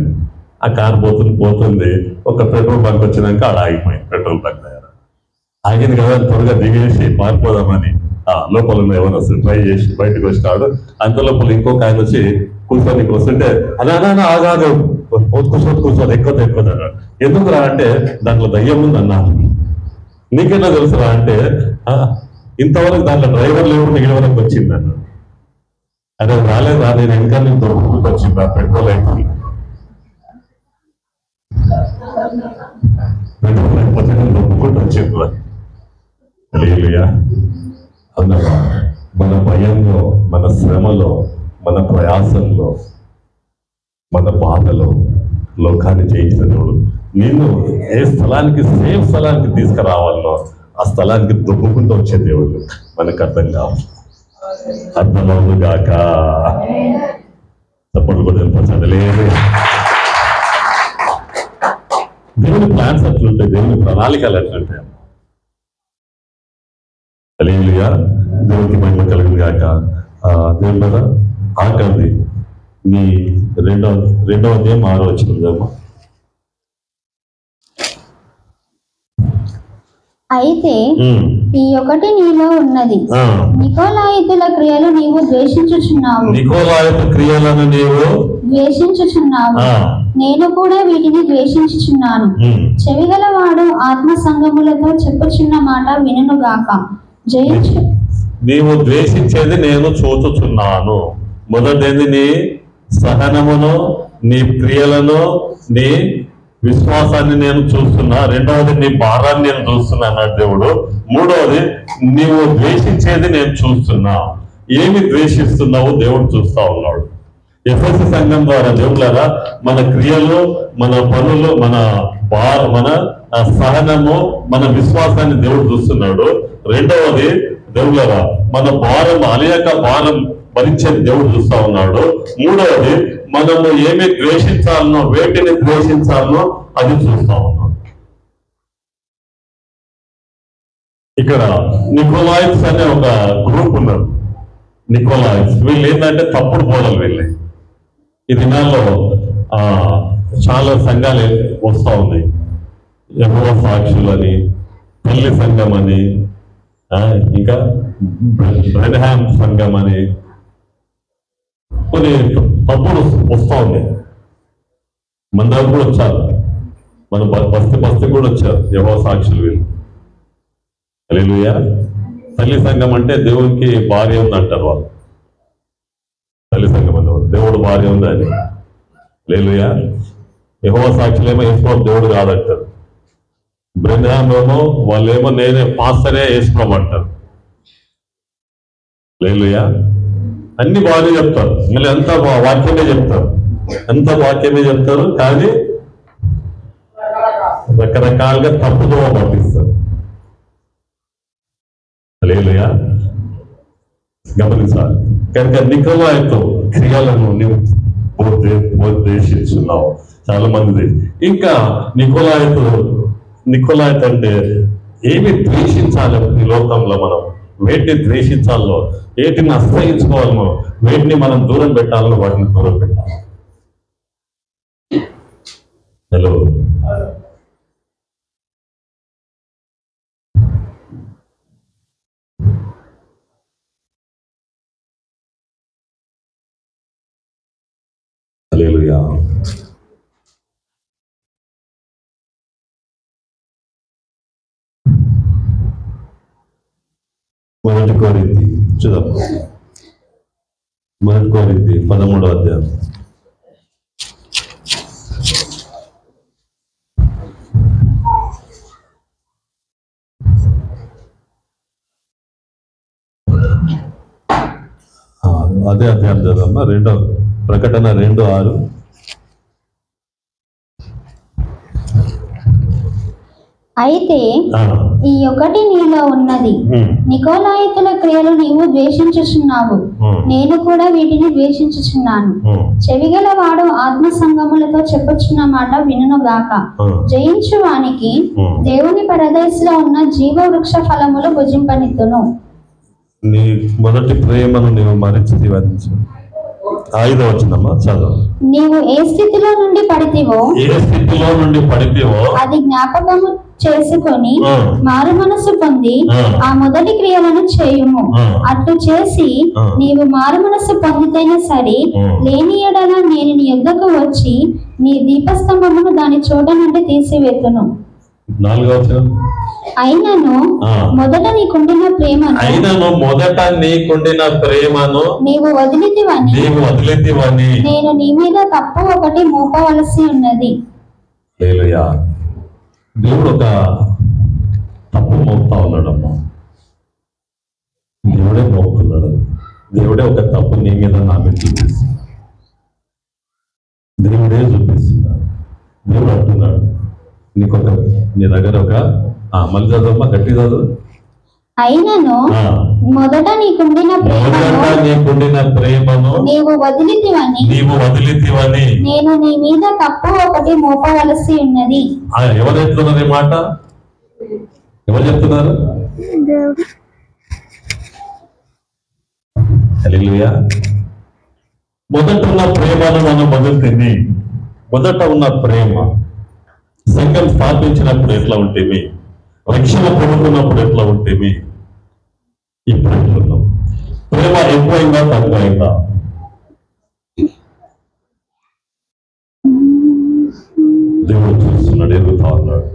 ఆ కారు పోతుంది. ఒక పెట్రోల్ బంక్ వచ్చినాక ఆడ ఆగిపోయింది. పెట్రోల్ బంక్ దగ్గర ఆగింది కదా, త్వరగా దిగేసి పారిపోదామని లోపల ఉన్న ఎవరు వస్తుంది ట్రై చేసి బయటకు వచ్చినాడు. అంత లోపల ఇంకొక ఆయన వచ్చి కూర్చొనికి వస్తుంటే అలా ఆగాదు, కూర్చోదు ఎక్కువ అన్నాడు. ఎందుకురా అంటే దాంట్లో దయ్యం ఉంది అన్నాడు. నీకెలా తెలుసురా అంటే ఇంతవరకు దాంట్లో డ్రైవర్ లేవు, మిగిలిన వరకు వచ్చింది అన్నాడు. అదే రాలేదా, నేను ఇంకా నేను దొరుకుతుంటే వచ్చింది ఆ పెట్రోల్ అయిపోయింది. లేకపోతే నేను దొరుకుతుంటే వచ్చింది. అన్నమాట మన భయంలో, మన శ్రమలో, మన ప్రయాసంలో, మన బాధలో లోకాన్ని జయించిన దేవుడు నేను ఏ స్థలానికి, సేఫ్ స్థలానికి తీసుకురావాలో ఆ స్థలానికి దొబ్బుకుంటూ వచ్చే దేవుడు మనకు అర్థమవును గాక. తప్పట్లు కూడా చదలేదు. దేవుని ప్లాన్స్ అట్లుంటాయి, దేవుని ప్రణాళికలు అట్లుంటాయి. హల్లెలూయా, దేవునికి మహిమ కలుగును గాక. దేవుని కదా ఆకండి. నీ రెండవ అధ్యాయం 6వ వచనం. అయితే ఈ ఒకటి నీలో ఉన్నది, నికోలాయితుల క్రియలు నీవు ద్వేషించుచున్నావు. నికోలాయితు క్రియలను నీవు ద్వేషించుచున్నావు. నేను కూడా వీటిని ద్వేషించుచున్నాను. చెవిగలవాడు ఆత్మ సంగములతో చెప్పుచున్న మాట వినుగాక. జయించు నీవు ద్వేషించేది నేను చూచుచున్నాను. మొదటిది నీ సహనమును, నీ క్రియలను, నీ విశ్వాసాన్ని నేను చూస్తున్నా. రెండవది నీ భారాన్ని నేను చూస్తున్నా అన్నాడు దేవుడు. మూడవది నీవు ద్వేషించేది నేను చూస్తున్నా. ఏమి ద్వేషిస్తున్నావు దేవుడు చూస్తా ఉన్నాడు. ఎఫెసీ సంఘం ద్వారా దేవుళ్ళారా మన క్రియలు, మన పనులు, మన సహనము, మన విశ్వాసాన్ని దేవుడు చూస్తున్నాడు. రెండవది దేవుళ్ళారా మన భారం, అలియక భారం భరించేది దేవుడు చూస్తా ఉన్నాడు. మూడవది మనము ఏమి ద్వేషించాలనో, వేటిని ద్వేషించాలనో అది చూస్తా ఉన్నాడు. ఇక్కడ నికోలాయిట్స్ అనే ఒక గ్రూప్ ఉన్నారు. నికోలాయిట్స్ వీళ్ళు ఏంటంటే తప్పుడు బోధలు వీళ్ళే. ఈ దినాల్లో చాలా సంఘాలు వస్తూ ఉన్నాయి. యెహోవా సాక్షులు అని, పెళ్లి సంఘం అని, ఇంకా బ్రెన్హామ్ సంఘం అని కొన్ని తప్పుడు వస్తూ ఉన్నాయి. మన దగ్గర కూడా వచ్చారు, మన బస్తి కూడా వచ్చారు యెహోవా సాక్షులు వీళ్ళు. హల్లెలూయా. తల్లి సంఘం అంటే దేవునికి భార్య ఉంది అంటారు వాళ్ళు. తల్లి సంఘం అన్నవాడు దేవుడు భార్య ఉంది అని. హల్లెలూయా. యెహోవా సాక్షులేమో యేసుప్రభు దేవుడు కాదంటారు. బ్రెన్హామ్ ఏమో వాళ్ళేమో నేనే పాస్టరే యేసుప్రభు అంటారు. హల్లెలూయా. అన్ని బాగానే చెప్తారు, మళ్ళీ అంతా వాక్యమే చెప్తారు, కానీ రకరకాలుగా తప్పుదో పట్టిస్తారు. హల్లెలూయా. గమనించాలి. కనుక నికోలాయితో క్రియలను నీవు ద్వేషిస్తున్నావు చాలా మంది. ఇంకా నికోలాయిత్ అంటే ఏమి ద్వేషించాలి ఈ లోకంలో? మనం వేటిని ద్వేషించాలో, వేటిని అసహించుకోవాలనో, వేటిని మనం దూరం పెట్టాలో వాటిని దూరం పెట్టాలి. హలో. హల్లెలూయా. మొదటి కొరింథీ చూద్దాం. మొదటి కొరింథీ 13వ అధ్యాయం. అదే అధ్యాయం చదవమ్మా. ప్రకటన 2:6. అయితే ఈ ఒకటి నీలో ఉన్నది, నికోలాయితుల క్రియలు నీవు ద్వేషించుచున్నావు, నేను కూడా వీటిని ద్వేషించుచున్నాను. చెవిగలవాడు ఆత్మ సంగములతో చెప్పుచున్న మాట వినుగాక. జయించు వానికి దేవుని పరదేశంలో ఉన్న జీవ వృక్ష ఫలములు భుజింపనిత్తును. నీ మొదటి ప్రేమను నీవు మరిచి వర్ణించు. 5వ వచనమా చదువు. నీవు ఏ స్థితిలో నుండి పడితివో అది జ్ఞాపకము చేసుకొని మారు మనసు పొంది ఆ మొదటి క్రియలను చేయుము. అట్లు చేసి నీవు మారు మనసు పొందితేనే సరి, లేని ఎడల నేను నీ యొద్దకు వచ్చి నీ దీపస్తంభమును దాని చోట నుండి తీసివేతును. 4వ వచనం. అయినను మొదట నీకుండిన ప్రేమను నీవు వదిలితివని నేను నీ మీద తప్పు ఒకటి మోపవలసి ఉన్నది. హల్లెలూయా. దేవుడు ఒక తప్పు మోపుతా ఉన్నాడమ్మా. దేవుడే మోపుతున్నాడు. దేవుడే ఒక తప్పు నీ మీద నా మీద చూపిస్తున్నాడు. దేవుడే చూపిస్తున్నాడు. దేవుడు అంటున్నాడు నీ దగ్గర ఒక మళ్ళీ చదవమ్మా, గట్టి చదువు. అయినను మొదట నీకుండిన ప్రేమను నీవు వదిలితివని నేను నీ మీద తప్పు ఒకటి మోపవలసి ఉన్నది. ఎవరు చెప్తున్నారు ఈ మాట? ఎవరు చెప్తున్నారు? హల్లెలూయా. మొదట ఉన్న ప్రేమను మనం వదులుతుంది. మొదట ఉన్న ప్రేమ సంఘం స్థాపించినప్పుడు ఎట్లా ఉంటేమి, రక్షణ పొందుతున్నప్పుడు ఎట్లా ఉంటేమి, ఇప్పుడు ఎట్లున్నాం? ప్రేమ ఎక్కువైందా, తక్కువైందా? చేస్తున్నాడు, ఎదుగుతా ఉన్నాడు.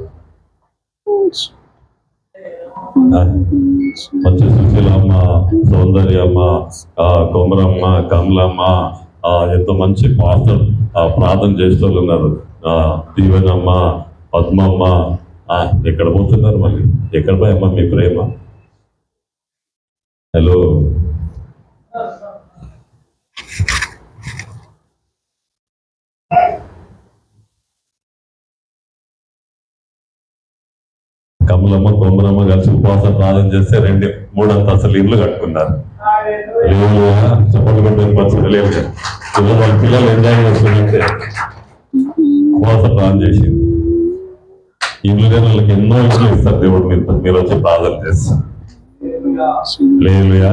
మంచి సుశీలమ్మ, సౌందర్యమ్మ, కొమరమ్మ, కమలమ్మ, ఎంతో మంచి పాస్టర్ ప్రార్థన చేస్తూ ఉన్నారు. దీవెనమ్మ, పద్మమ్మ, ఎక్కడ పోతున్నారు మళ్ళీ? ఎక్కడ పోయమ్మా మీ ప్రేమ? హలో, కమలమ్మ, కొమరమ్మ కలిసి ఉపవాస ప్రార్థన చేస్తే 2-3 అంతస్తులు ఇల్లు కట్టుకున్నారు. చెప్పలేదు వాళ్ళ పిల్లలు ఎంజాయ్ చేస్తుందంటే ఉపవాస ప్రార్థన చేసి ఇల్లు లేని వాళ్ళకి ఎన్నో ఇల్లు ఇస్తారు దేవుడు. మీరు వచ్చి ప్రార్థన చేస్తారు. లేలుయా.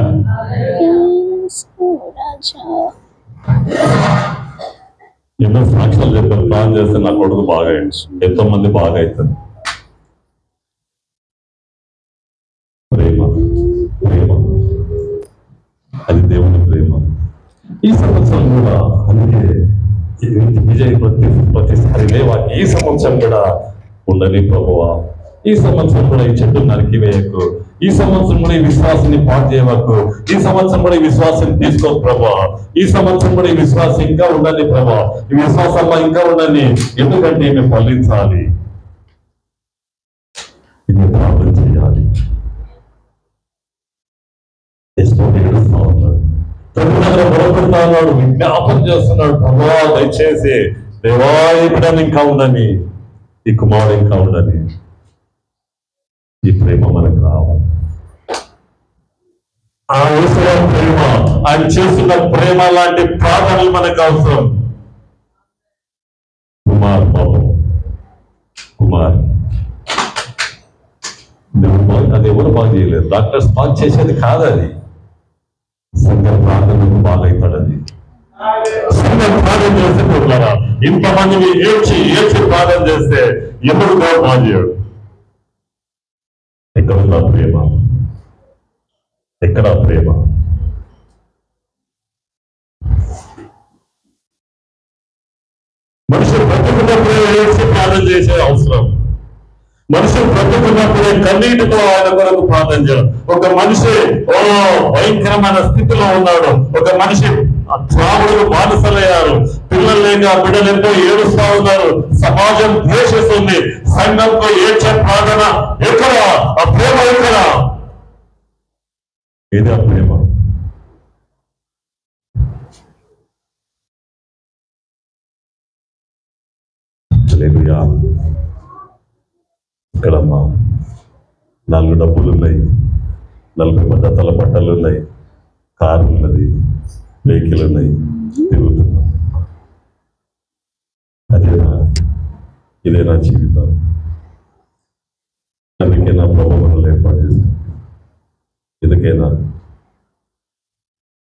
ఎన్నో సాక్ష్యాలు చెప్పారు, ప్రార్థన చేస్తే నా కొడుకు బాగా అయ్యాడు, ఎంతో మంది బాగా అవుతారు. ప్రేమ, ప్రేమ, అది దేవుని ప్రేమ. ఈ సంవత్సరం కూడా అందుకే విజయ్ ప్రతిసారి లేవా, ఈ సంవత్సరం కూడా ఉండని ప్రభువా, ఈ సంవత్సరం కూడా ఈ చెట్టు నరికివేయకు, ఈ సంవత్సరం కూడా ఈ విశ్వాసాన్ని పాటు చేయవకు, ఈ సంవత్సరం కూడా ఈ విశ్వాసాన్ని తీసుకో ప్రభా, ఈ సంవత్సరం కూడా ఈ విశ్వాసం ఇంకా ఉండాలి ప్రభా, ఈ విశ్వాసంలో ఇంకా ఉండాలి. ఎందుకంటే మేము ఫలించాలి, ఇది ప్రార్థన చేయాలి. ఏడుస్తా ఉన్నాడు, బలపడతా ఉన్నాడు, విజ్ఞాపన చేస్తున్నాడు, ప్రభా దయచేసి దేవా ఈ బిడ్డ ఇంకా ఉండని, ఈ కుమారుడు ఇంకా ఉండని. ఈ ప్రేమ మనకు రావాలి. ఆ యేసయ్య ప్రేమ, ఆయన చేస్తున్న ప్రేమ లాంటి ప్రార్థనలు మనకు అవసరం. కుమార్ బాబు, కుమార్ అది ఎవరు బాగా చేయలేదు, డాక్టర్స్ బాగా చేసేది కాదు, అది సంఘ ప్రార్థనకు బాగా అవుతాడు. అది సంఘ ప్రార్థన చేస్తే ఇంతమందిని ఏడ్చి ప్రార్థన చేస్తే ఎప్పుడు కూడా బాగా చేయడు. ఎక్కడుందా ప్రేమ? ఎక్కడ ప్రేమ? మనుషులు బ్రతుకున్నప్పుడే ఏడ్చి ప్రార్థన చేసే అవసరం. మనుషులు బ్రతుకున్నప్పుడే కన్నీటితో ఆయన కొరకు ప్రార్థన చేయడం. ఒక మనిషి భయంకరమైన స్థితిలో ఉన్నాడు, ఒక మనిషి త్రాగుడుకు బానిసలయ్యారు, పిల్లలు లేక బిడ్డలు ఎంతో ఏడుస్తా ఉన్నారు, సమాజం ద్వేషిస్తుంది, సంఘంతో ఏడ్చే ప్రార్థన ఎక్కడ? ఆ ప్రేమ ఎక్కడ? ఏది ఆ ప్రేమ? హల్లెలూయా. ఇక్కడమ్మా 4 డబ్బులు ఉన్నాయి, 40 పద్ధతుల బట్టలు ఉన్నాయి, కారు ఉన్నది, వెహికల్ ఉన్నాయి, తిరుగుతున్నాం. ఇదేనా జీవితం? అందుకేనా ప్రభు మనల్ని ఏర్పాటు చేశారు? ఎందుకైనా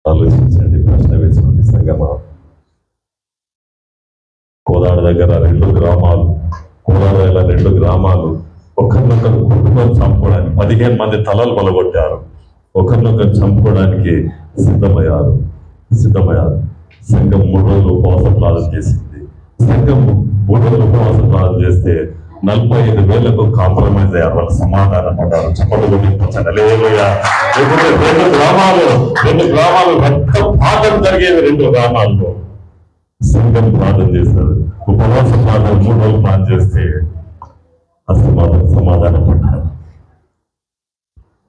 ఆలోచించండి, ప్రశ్న వేసుకోండి. సంగమా, కోదాడ దగ్గర 2 గ్రామాలు, కోదాడ దగ్గర 2 గ్రామాలు ఒకరినొకరు కుటుంబం చంపుకోవడానికి 15 మంది తలలు బలగొట్టారు, ఒకరినొకరు చంపుకోవడానికి సిద్ధమయ్యారు. సంఘం 3 రోజులు ఉపవాస ప్రార్థన చేసింది. సంఘం 3 రోజులు ఉపవాస ప్రార్థన చేస్తే 45,000కు కాంప్రమైజ్ అయ్యారు. వాళ్ళు సమాధానం పడ్డారు. చెప్పబోతుంటే 2 గ్రామాలు రక్తపాతం జరిగేవి. 2 గ్రామాల్లో సంఘం ప్రార్థన చేశారు. ఉపవాస ప్రార్థన 3 రోజులు ప్రార్థన చేస్తే సమాధానం పడ్డారు.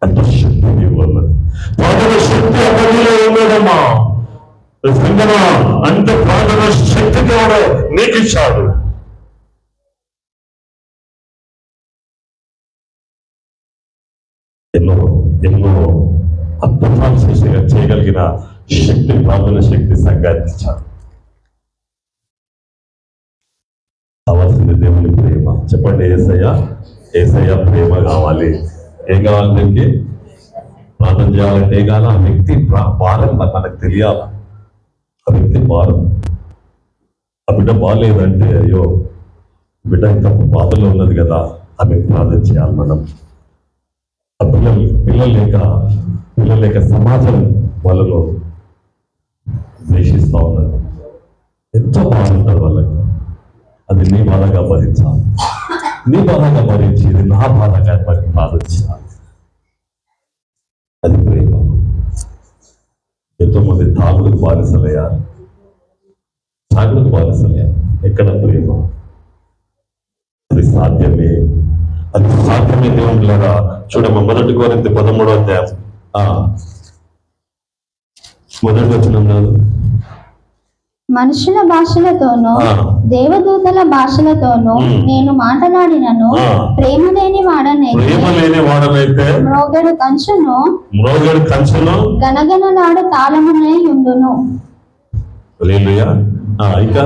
అంత శక్తి ఉన్నది, ప్రార్థన శక్తి అతనిలో ఉండదమ్మా. సంఘమా, అంత ప్రార్థన శక్తి కూడా నీకు ఇచ్చాడు. ఎన్నో అద్భుతాలు చేయగలిగిన శక్తి, ప్రార్థన శక్తి సంఘానికి ఇచ్చాడు. కావాల్సింది దేవుని ప్రేమ. చెప్పండి, యేసయ్య ప్రేమ కావాలి. ఏం కావాలి? దీనికి ప్రార్థన చేయాలంటే ఏం కావాలి? ఆ వ్యక్తి భారం మనకు తెలియాలి. ఆ వ్యక్తి భారం. ఆ బిడ్డ బాగాలేదంటే, అయ్యో బిడ్డ ఇంత బాధలో ఉన్నది కదా, ఆమె ప్రార్థన చేయాలి మనం. ఆ పిల్లలు లేక సమాజం వాళ్ళలో ద్వేషిస్తూ ఉన్నారు. ఎంతో బాధ ఉంటుంది వాళ్ళకి. అది నీ బాధగా భరించాలి. నీ బాధగా భరించి ఇది నా బాధగా బాధించాలి. అది ప్రేమ. ఎంతో మంది తాగుడుకు బానిసలయ్యారు. తాగుడుకు బానిసలయ్యారు. ఎక్కడ ప్రేమ? అది సాధ్యమే. అది సాధ్యమే దేవుని లేదా చూడమ్మా, 1 కొరింథీ 13వ అధ్యాయం మొదటి వచనం కాదు, మనుషుల భాషలతోనూ దేవదూతల భాషలతోనూ నేను మాట్లాడినను ప్రేమ లేని వాడనైతే మ్రోగడు కంచును గనగనలాడు తాళమునై ఉండును. హల్లెలూయా. ఇంకా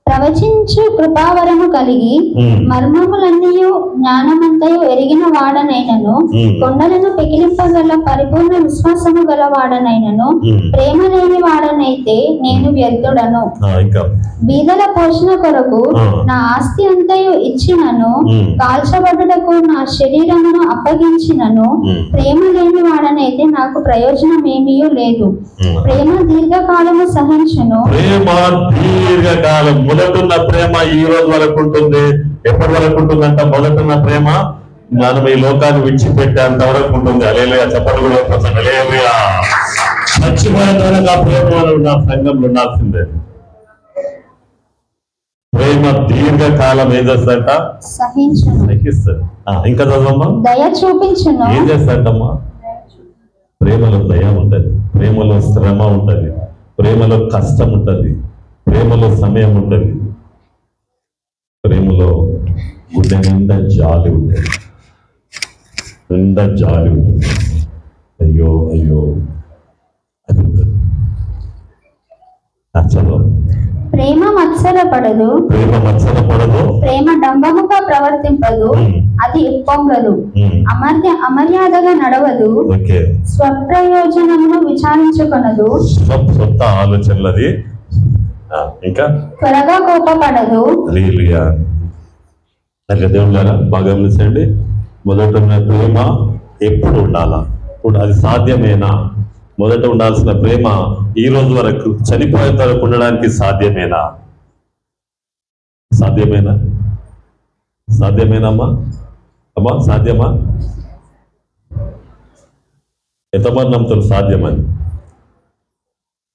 ప్రవచించు కృపావరము కలిగి మర్మములన్నీయు జ్ఞానమంతయు ఎరిగిన వాడనైనను కొండలను పెకిలింపగల పరిపూర్ణ విశ్వాసము గల వాడనైనను ప్రేమ లేని వాడనైతే నేను వ్యర్థుడను. బీదల పోషణ కొరకు నా ఆస్తి అంతయు ఇచ్చినను కాల్చబడుటకు నా శరీరమును అప్పగించినను ప్రేమ లేని వాడనైతే నాకు ప్రయోజనమేమీ లేదు. ప్రేమ దీర్ఘకాలము సహించును. మొదటున్న ప్రేమ ఈ రోజు వరకు ఉంటుంది. ఎప్పటి వరకు ఉంటుందంట? మొదటున్న ప్రేమ మనం ఈ లోకాన్ని విడిచిపెట్టేంత వరకు ఉంటుంది. హల్లెలూయా. చెప్పండి కూడా. హల్లెలూయా. చచ్చిపోయేంత వరకు ఆ ప్రేమ నా సంఘంలో ఉండాల్సిందే. ప్రేమ దీర్ఘకాలం ఏం చేస్తాడంట? సహిస్తుంది. ఇంకా చదవమ్మా. దయ చూపించును. ఏం చేస్తాడమ్మా? ప్రేమలో దయ ఉంటది, ప్రేమలో శ్రమ ఉంటది, ప్రేమలో కష్టం ఉంటది, ప్రేమలో సమయం ఉంటుంది, ప్రేమలో గుండె నిండా జాలి ఉంటుంది, నిండా జాలి ఉంటుంది. అయ్యో అయ్యో అది ఉంటుంది. ప్రేమ మత్సరపడదు, ప్రేమ డంబముగా ప్రవర్తింపదు, అది పొంగదు, అమర్యాదగా నడవదు, స్వప్రయోజనమును విచారించుకొనదు, సొంత ఆలోచనలది ఇంకా త్వరగా కోపపడదు. హల్లెలూయా. దేవుళ్ళారా బాగా గమనించండి. మొదట ఉన్న ప్రేమ ఎప్పుడు ఉండాలా? అది సాధ్యమేనా? మొదట ఉండాల్సిన ప్రేమ ఈ రోజు వరకు చనిపోయేంత వరకు ఉండడానికి సాధ్యమేనా? సాధ్యమేనా? సాధ్యమేనమ్మా? అమ్మా సాధ్యమా? ఎంతమంది నమ్ముతారు సాధ్యమని?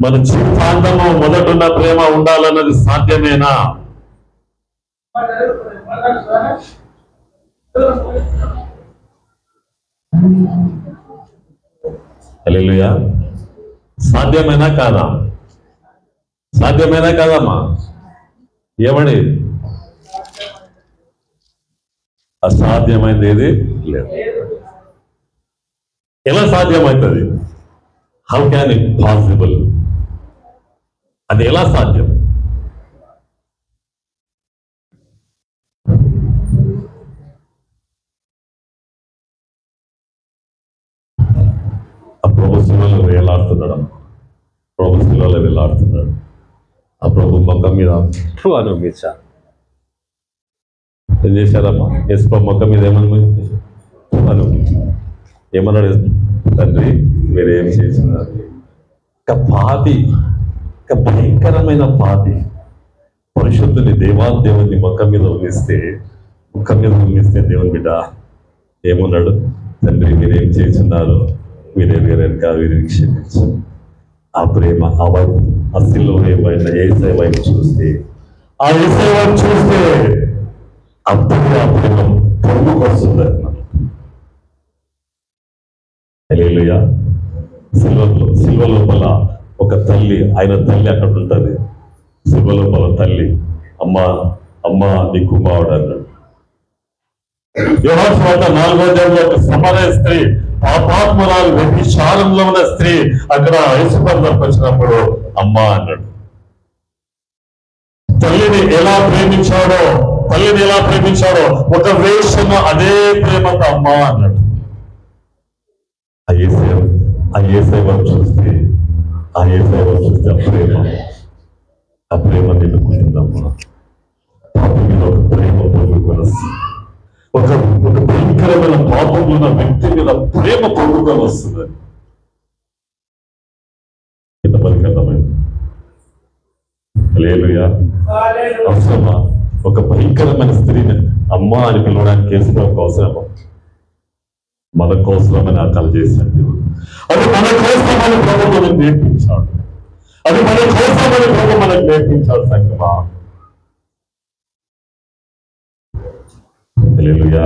మన జీవితాంతము మొదటున్న ప్రేమ ఉండాలన్నది సాధ్యమేనా? హల్లెలూయా. సాధ్యమేనా కాదా? సాధ్యమేనా కాదమ్మా? ఏమని? అసాధ్యమైనది ఏది లేదు. ఎలా సాధ్యమవుతుంది? How can it possible? అది ఎలా సాధ్యం? ఆ ప్రభు శిలలో వేలాడుతున్నాడు. ప్రభు శిలలో వేలాడుతున్నాడు. ఆ ప్రభు మొక్క మీద అనుమించారు. ఏం చేశారమ్మా? యేసు ప్రభు మొక్క మీద ఏమన్నాడు? తండ్రి మీరేం చేస్తున్నారు? పాపి, భయంకరమైన పాపి పరిశుద్ధుని దేవుని మొక్క మీద ఉమ్మిస్తే దేవుని బిడ్డ ఏమన్నాడు? తండ్రి మీరేం చేస్తున్నారు? వీరెనక వీరిని క్షమించు. ఆ ప్రేమ, ఆ వైపు, ఆ సిలువ వైపు, యేసయ్య వైపు చూస్తే, ఆ యేసయ్య వైపు చూస్తే అప్పుడే ఆ ప్రేమ పొందుకు వస్తుంది. హల్లెలూయా. సిలువ లోపల ఒక తల్లి, ఆయన తల్లి అక్కడ ఉంటుంది. సిలువ లోపల తల్లి, అమ్మా నీ కుమారుడు అన్నాడు. యోహాను సువార్త 4వ అధ్యాయంలో ఒక సమరయ స్త్రీ, పాపాత్మురాలు, వ్యభిచారంలో ఉన్న స్త్రీ అక్కడ యేసుప్రభువుని వచ్చినప్పుడు అమ్మా అన్నాడు. తల్లిని ఎలా ప్రేమించాడో ఒక వేషము అదే ప్రేమతో అమ్మా అన్నాడు. ఆ యేసయ్య చూస్తే ఆ ప్రేమ నిండుకుంటుందమ్మా. పాపం మీద ఒక ప్రేమ పొందుకొని వస్తుంది. ఒక భయంకరమైన పాపం ఉన్న వ్యక్తి మీద ప్రేమ పొందుకొని వస్తుంది. ఇంతమందికి అర్థమైంది? హల్లెలూయా. అవసరమా? ఒక భయంకరమైన స్త్రీని అమ్మ అని పిలవడానికి యేసుప్రభుకు అవసరమా? మన కోసమని ఆ కళ చేశాడు దేవుడు. అది మన కోసమని ప్రభు మనకు నేర్పించాడు. అది మన కోసమని ప్రభు మనకు నేర్పించాడు సంగమా. హల్లెలూయా.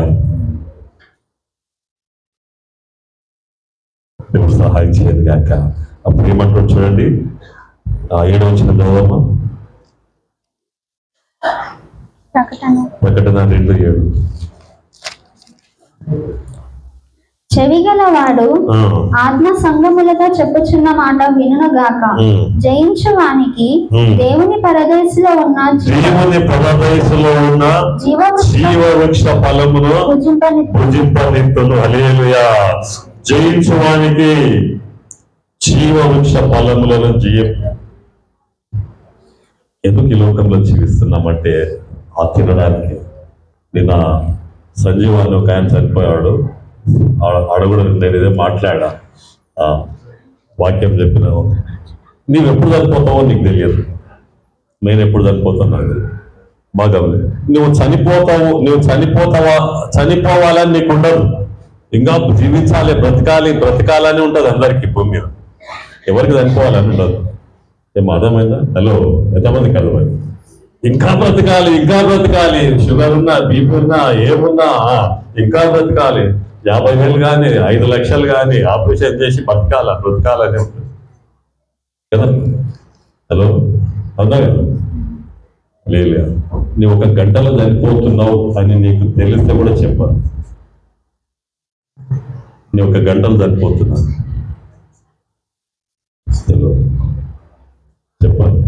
దేవుడు సహాయం చేయదు గాక. అప్పుడు ఏమంటాడు చూడండి, 7వ వచనం చదవమ్మా. ప్రకటన 2:7. చెవిగలవాడు ఆత్మ సంగములతో చెప్పుచున్న మాట వినుగాక. జయించు వానికి దేవుని పరదేశంలో ఉన్న జీవవృక్ష ఫలమును భుజింపనిత్తును. హల్లెలూయా. జయించు వానికి జీవవృక్ష ఫలములను ఎందుకు ఈ లోకంలో జీవిస్తున్నామంటే ఆ తినడానికి. నిన్న సంజీవాన్ని ఒక ఆయన చనిపోయాడు. అడుగుడు నేను ఇదే మాట్లాడా, వాక్యం చెప్పిన, నీవు ఎప్పుడు చనిపోతావో నీకు తెలియదు, నేను ఎప్పుడు చనిపోతాను బాగా. నువ్వు చనిపోవాలని నీకు ఉండదు. ఇంకా జీవించాలి, బ్రతకాలని ఉంటుంది అందరికీ భూమి మీద. ఎవరికి చనిపోవాలని ఉండదు. ఏం అర్థమైందా? హలో, ఎంతమందికి అర్థమైంది? ఇంకా బ్రతకాలి. షుగర్ ఉన్నా, బీపీ ఉన్నా, ఏమున్నా ఇంకా బ్రతకాలి. 50,000 కానీ 5 లక్షలు కానీ ఆపరేషన్ చేసి బ్రతకాలని ఉంటుంది కదా. హలో, అవునా కదా? లేదు, నువ్వు 1 గంటలో చనిపోతున్నావు అని నీకు తెలిస్తే కూడా చెప్పాలి. నేను 1 గంటలో చనిపోతున్నాను చెప్పాలి.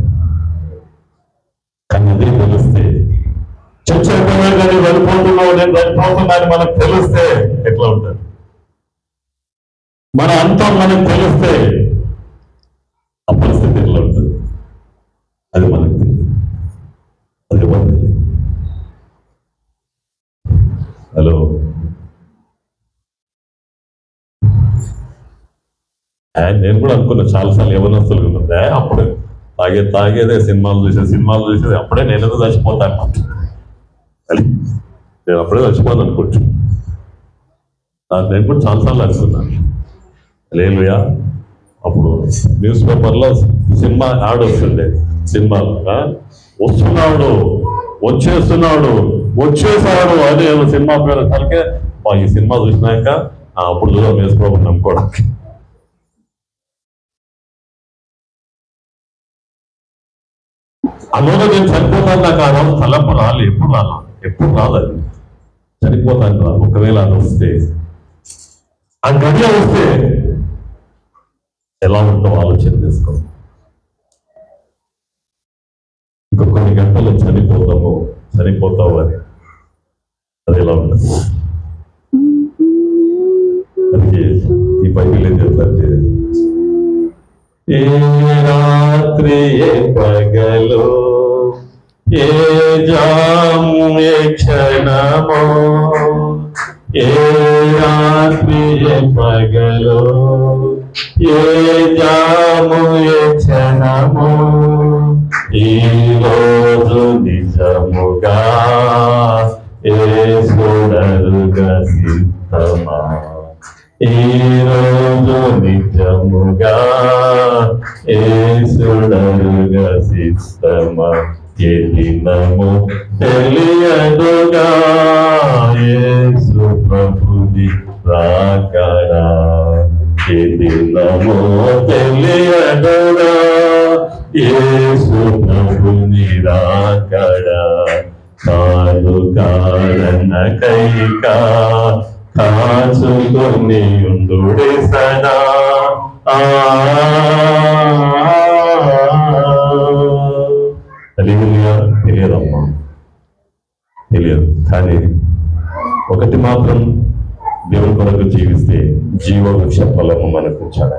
కానీ అదే తెలిస్తే చచ్చిపోయినా చనిపోతున్నావు, నేను చనిపోతున్నాను మనకు తెలిస్తే ఎట్లా ఉంటుంది? మన అంతం మనకు తెలిస్తే ఆ పరిస్థితి ఎట్లా ఉంటుంది? అది మనకు తెలియదు. అది ఎవరు తెలియదు. హలో, నేను కూడా అనుకున్నా చాలాసార్లు యవనస్తులు ఉన్నదే అప్పుడు తాగేదే సినిమాలు చూసేది అప్పుడే నేను ఎందుకు చచ్చిపోతాను, నేను అప్పుడే చచ్చిపోతాను అనుకుంటున్నాను. నేను కూడా చాలాసార్లు అనుకున్నాను. హల్లెలూయా. అప్పుడు న్యూస్ పేపర్లో సినిమా యాడ్ వస్తుండే, సినిమాలు వచ్చేసాడు అని సినిమా పేరు సరికే ఈ సినిమా చూసినాక అప్పుడు చూద్దాం యేసుప్రభుని నమ్ముకోవడానికి. అందులో నేను చనిపోతాను, నాకు ఆ రోజు తలపు ఎప్పుడు రాలేదు. చనిపోతాను రా. ఒకవేళ అది వస్తే, ఆ గడియ వస్తే ఎలా ఉంటుందో ఆలోచన చేసుకో. ఇంకో కొన్ని గంటలు చనిపోతావు అని అది ఎలా ఉంటుంది? అది ఈ బైబిల్ ఏం చెప్తారంటే, ఏ రాత్రి ఏ పగలు, ఏ జాము ఏ క్షణమో, ఏ రాత్రి ఏ పగలు, ఏ జాము ఏ క్షణమో, ఈ రోజు నిజముగా యేసుడరుగా సిద్ధమా, ఈ రోజు నిజముగా యేసుడరుగా సిద్ధమా, ఏ దినము తెలియదుగా యేసు ప్రభుని రాకడా, ఏ దినము తెలియదుగా యేసు ప్రభుని రాకడా, కాదు కారణకైకా కాచుకొని ఉండుడే సదా. తెలియదమ్మా, తెలియదు. కానీ ఒకటి మాత్రం, దేవుని కొరకు జీవిస్తే జీవవృక్ష ఫలము మనకు ఇచ్చాడు.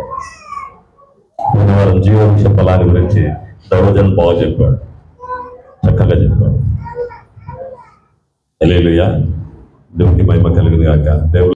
ఆయన జీవవృక్ష ఫలాన్ని గురించి దైవజన్ బాగా చెప్పాడు, చక్కగా చెప్పాడు. హల్లెలూయా. దేవునికి మహిమ కలుగును గాక. దేవుడు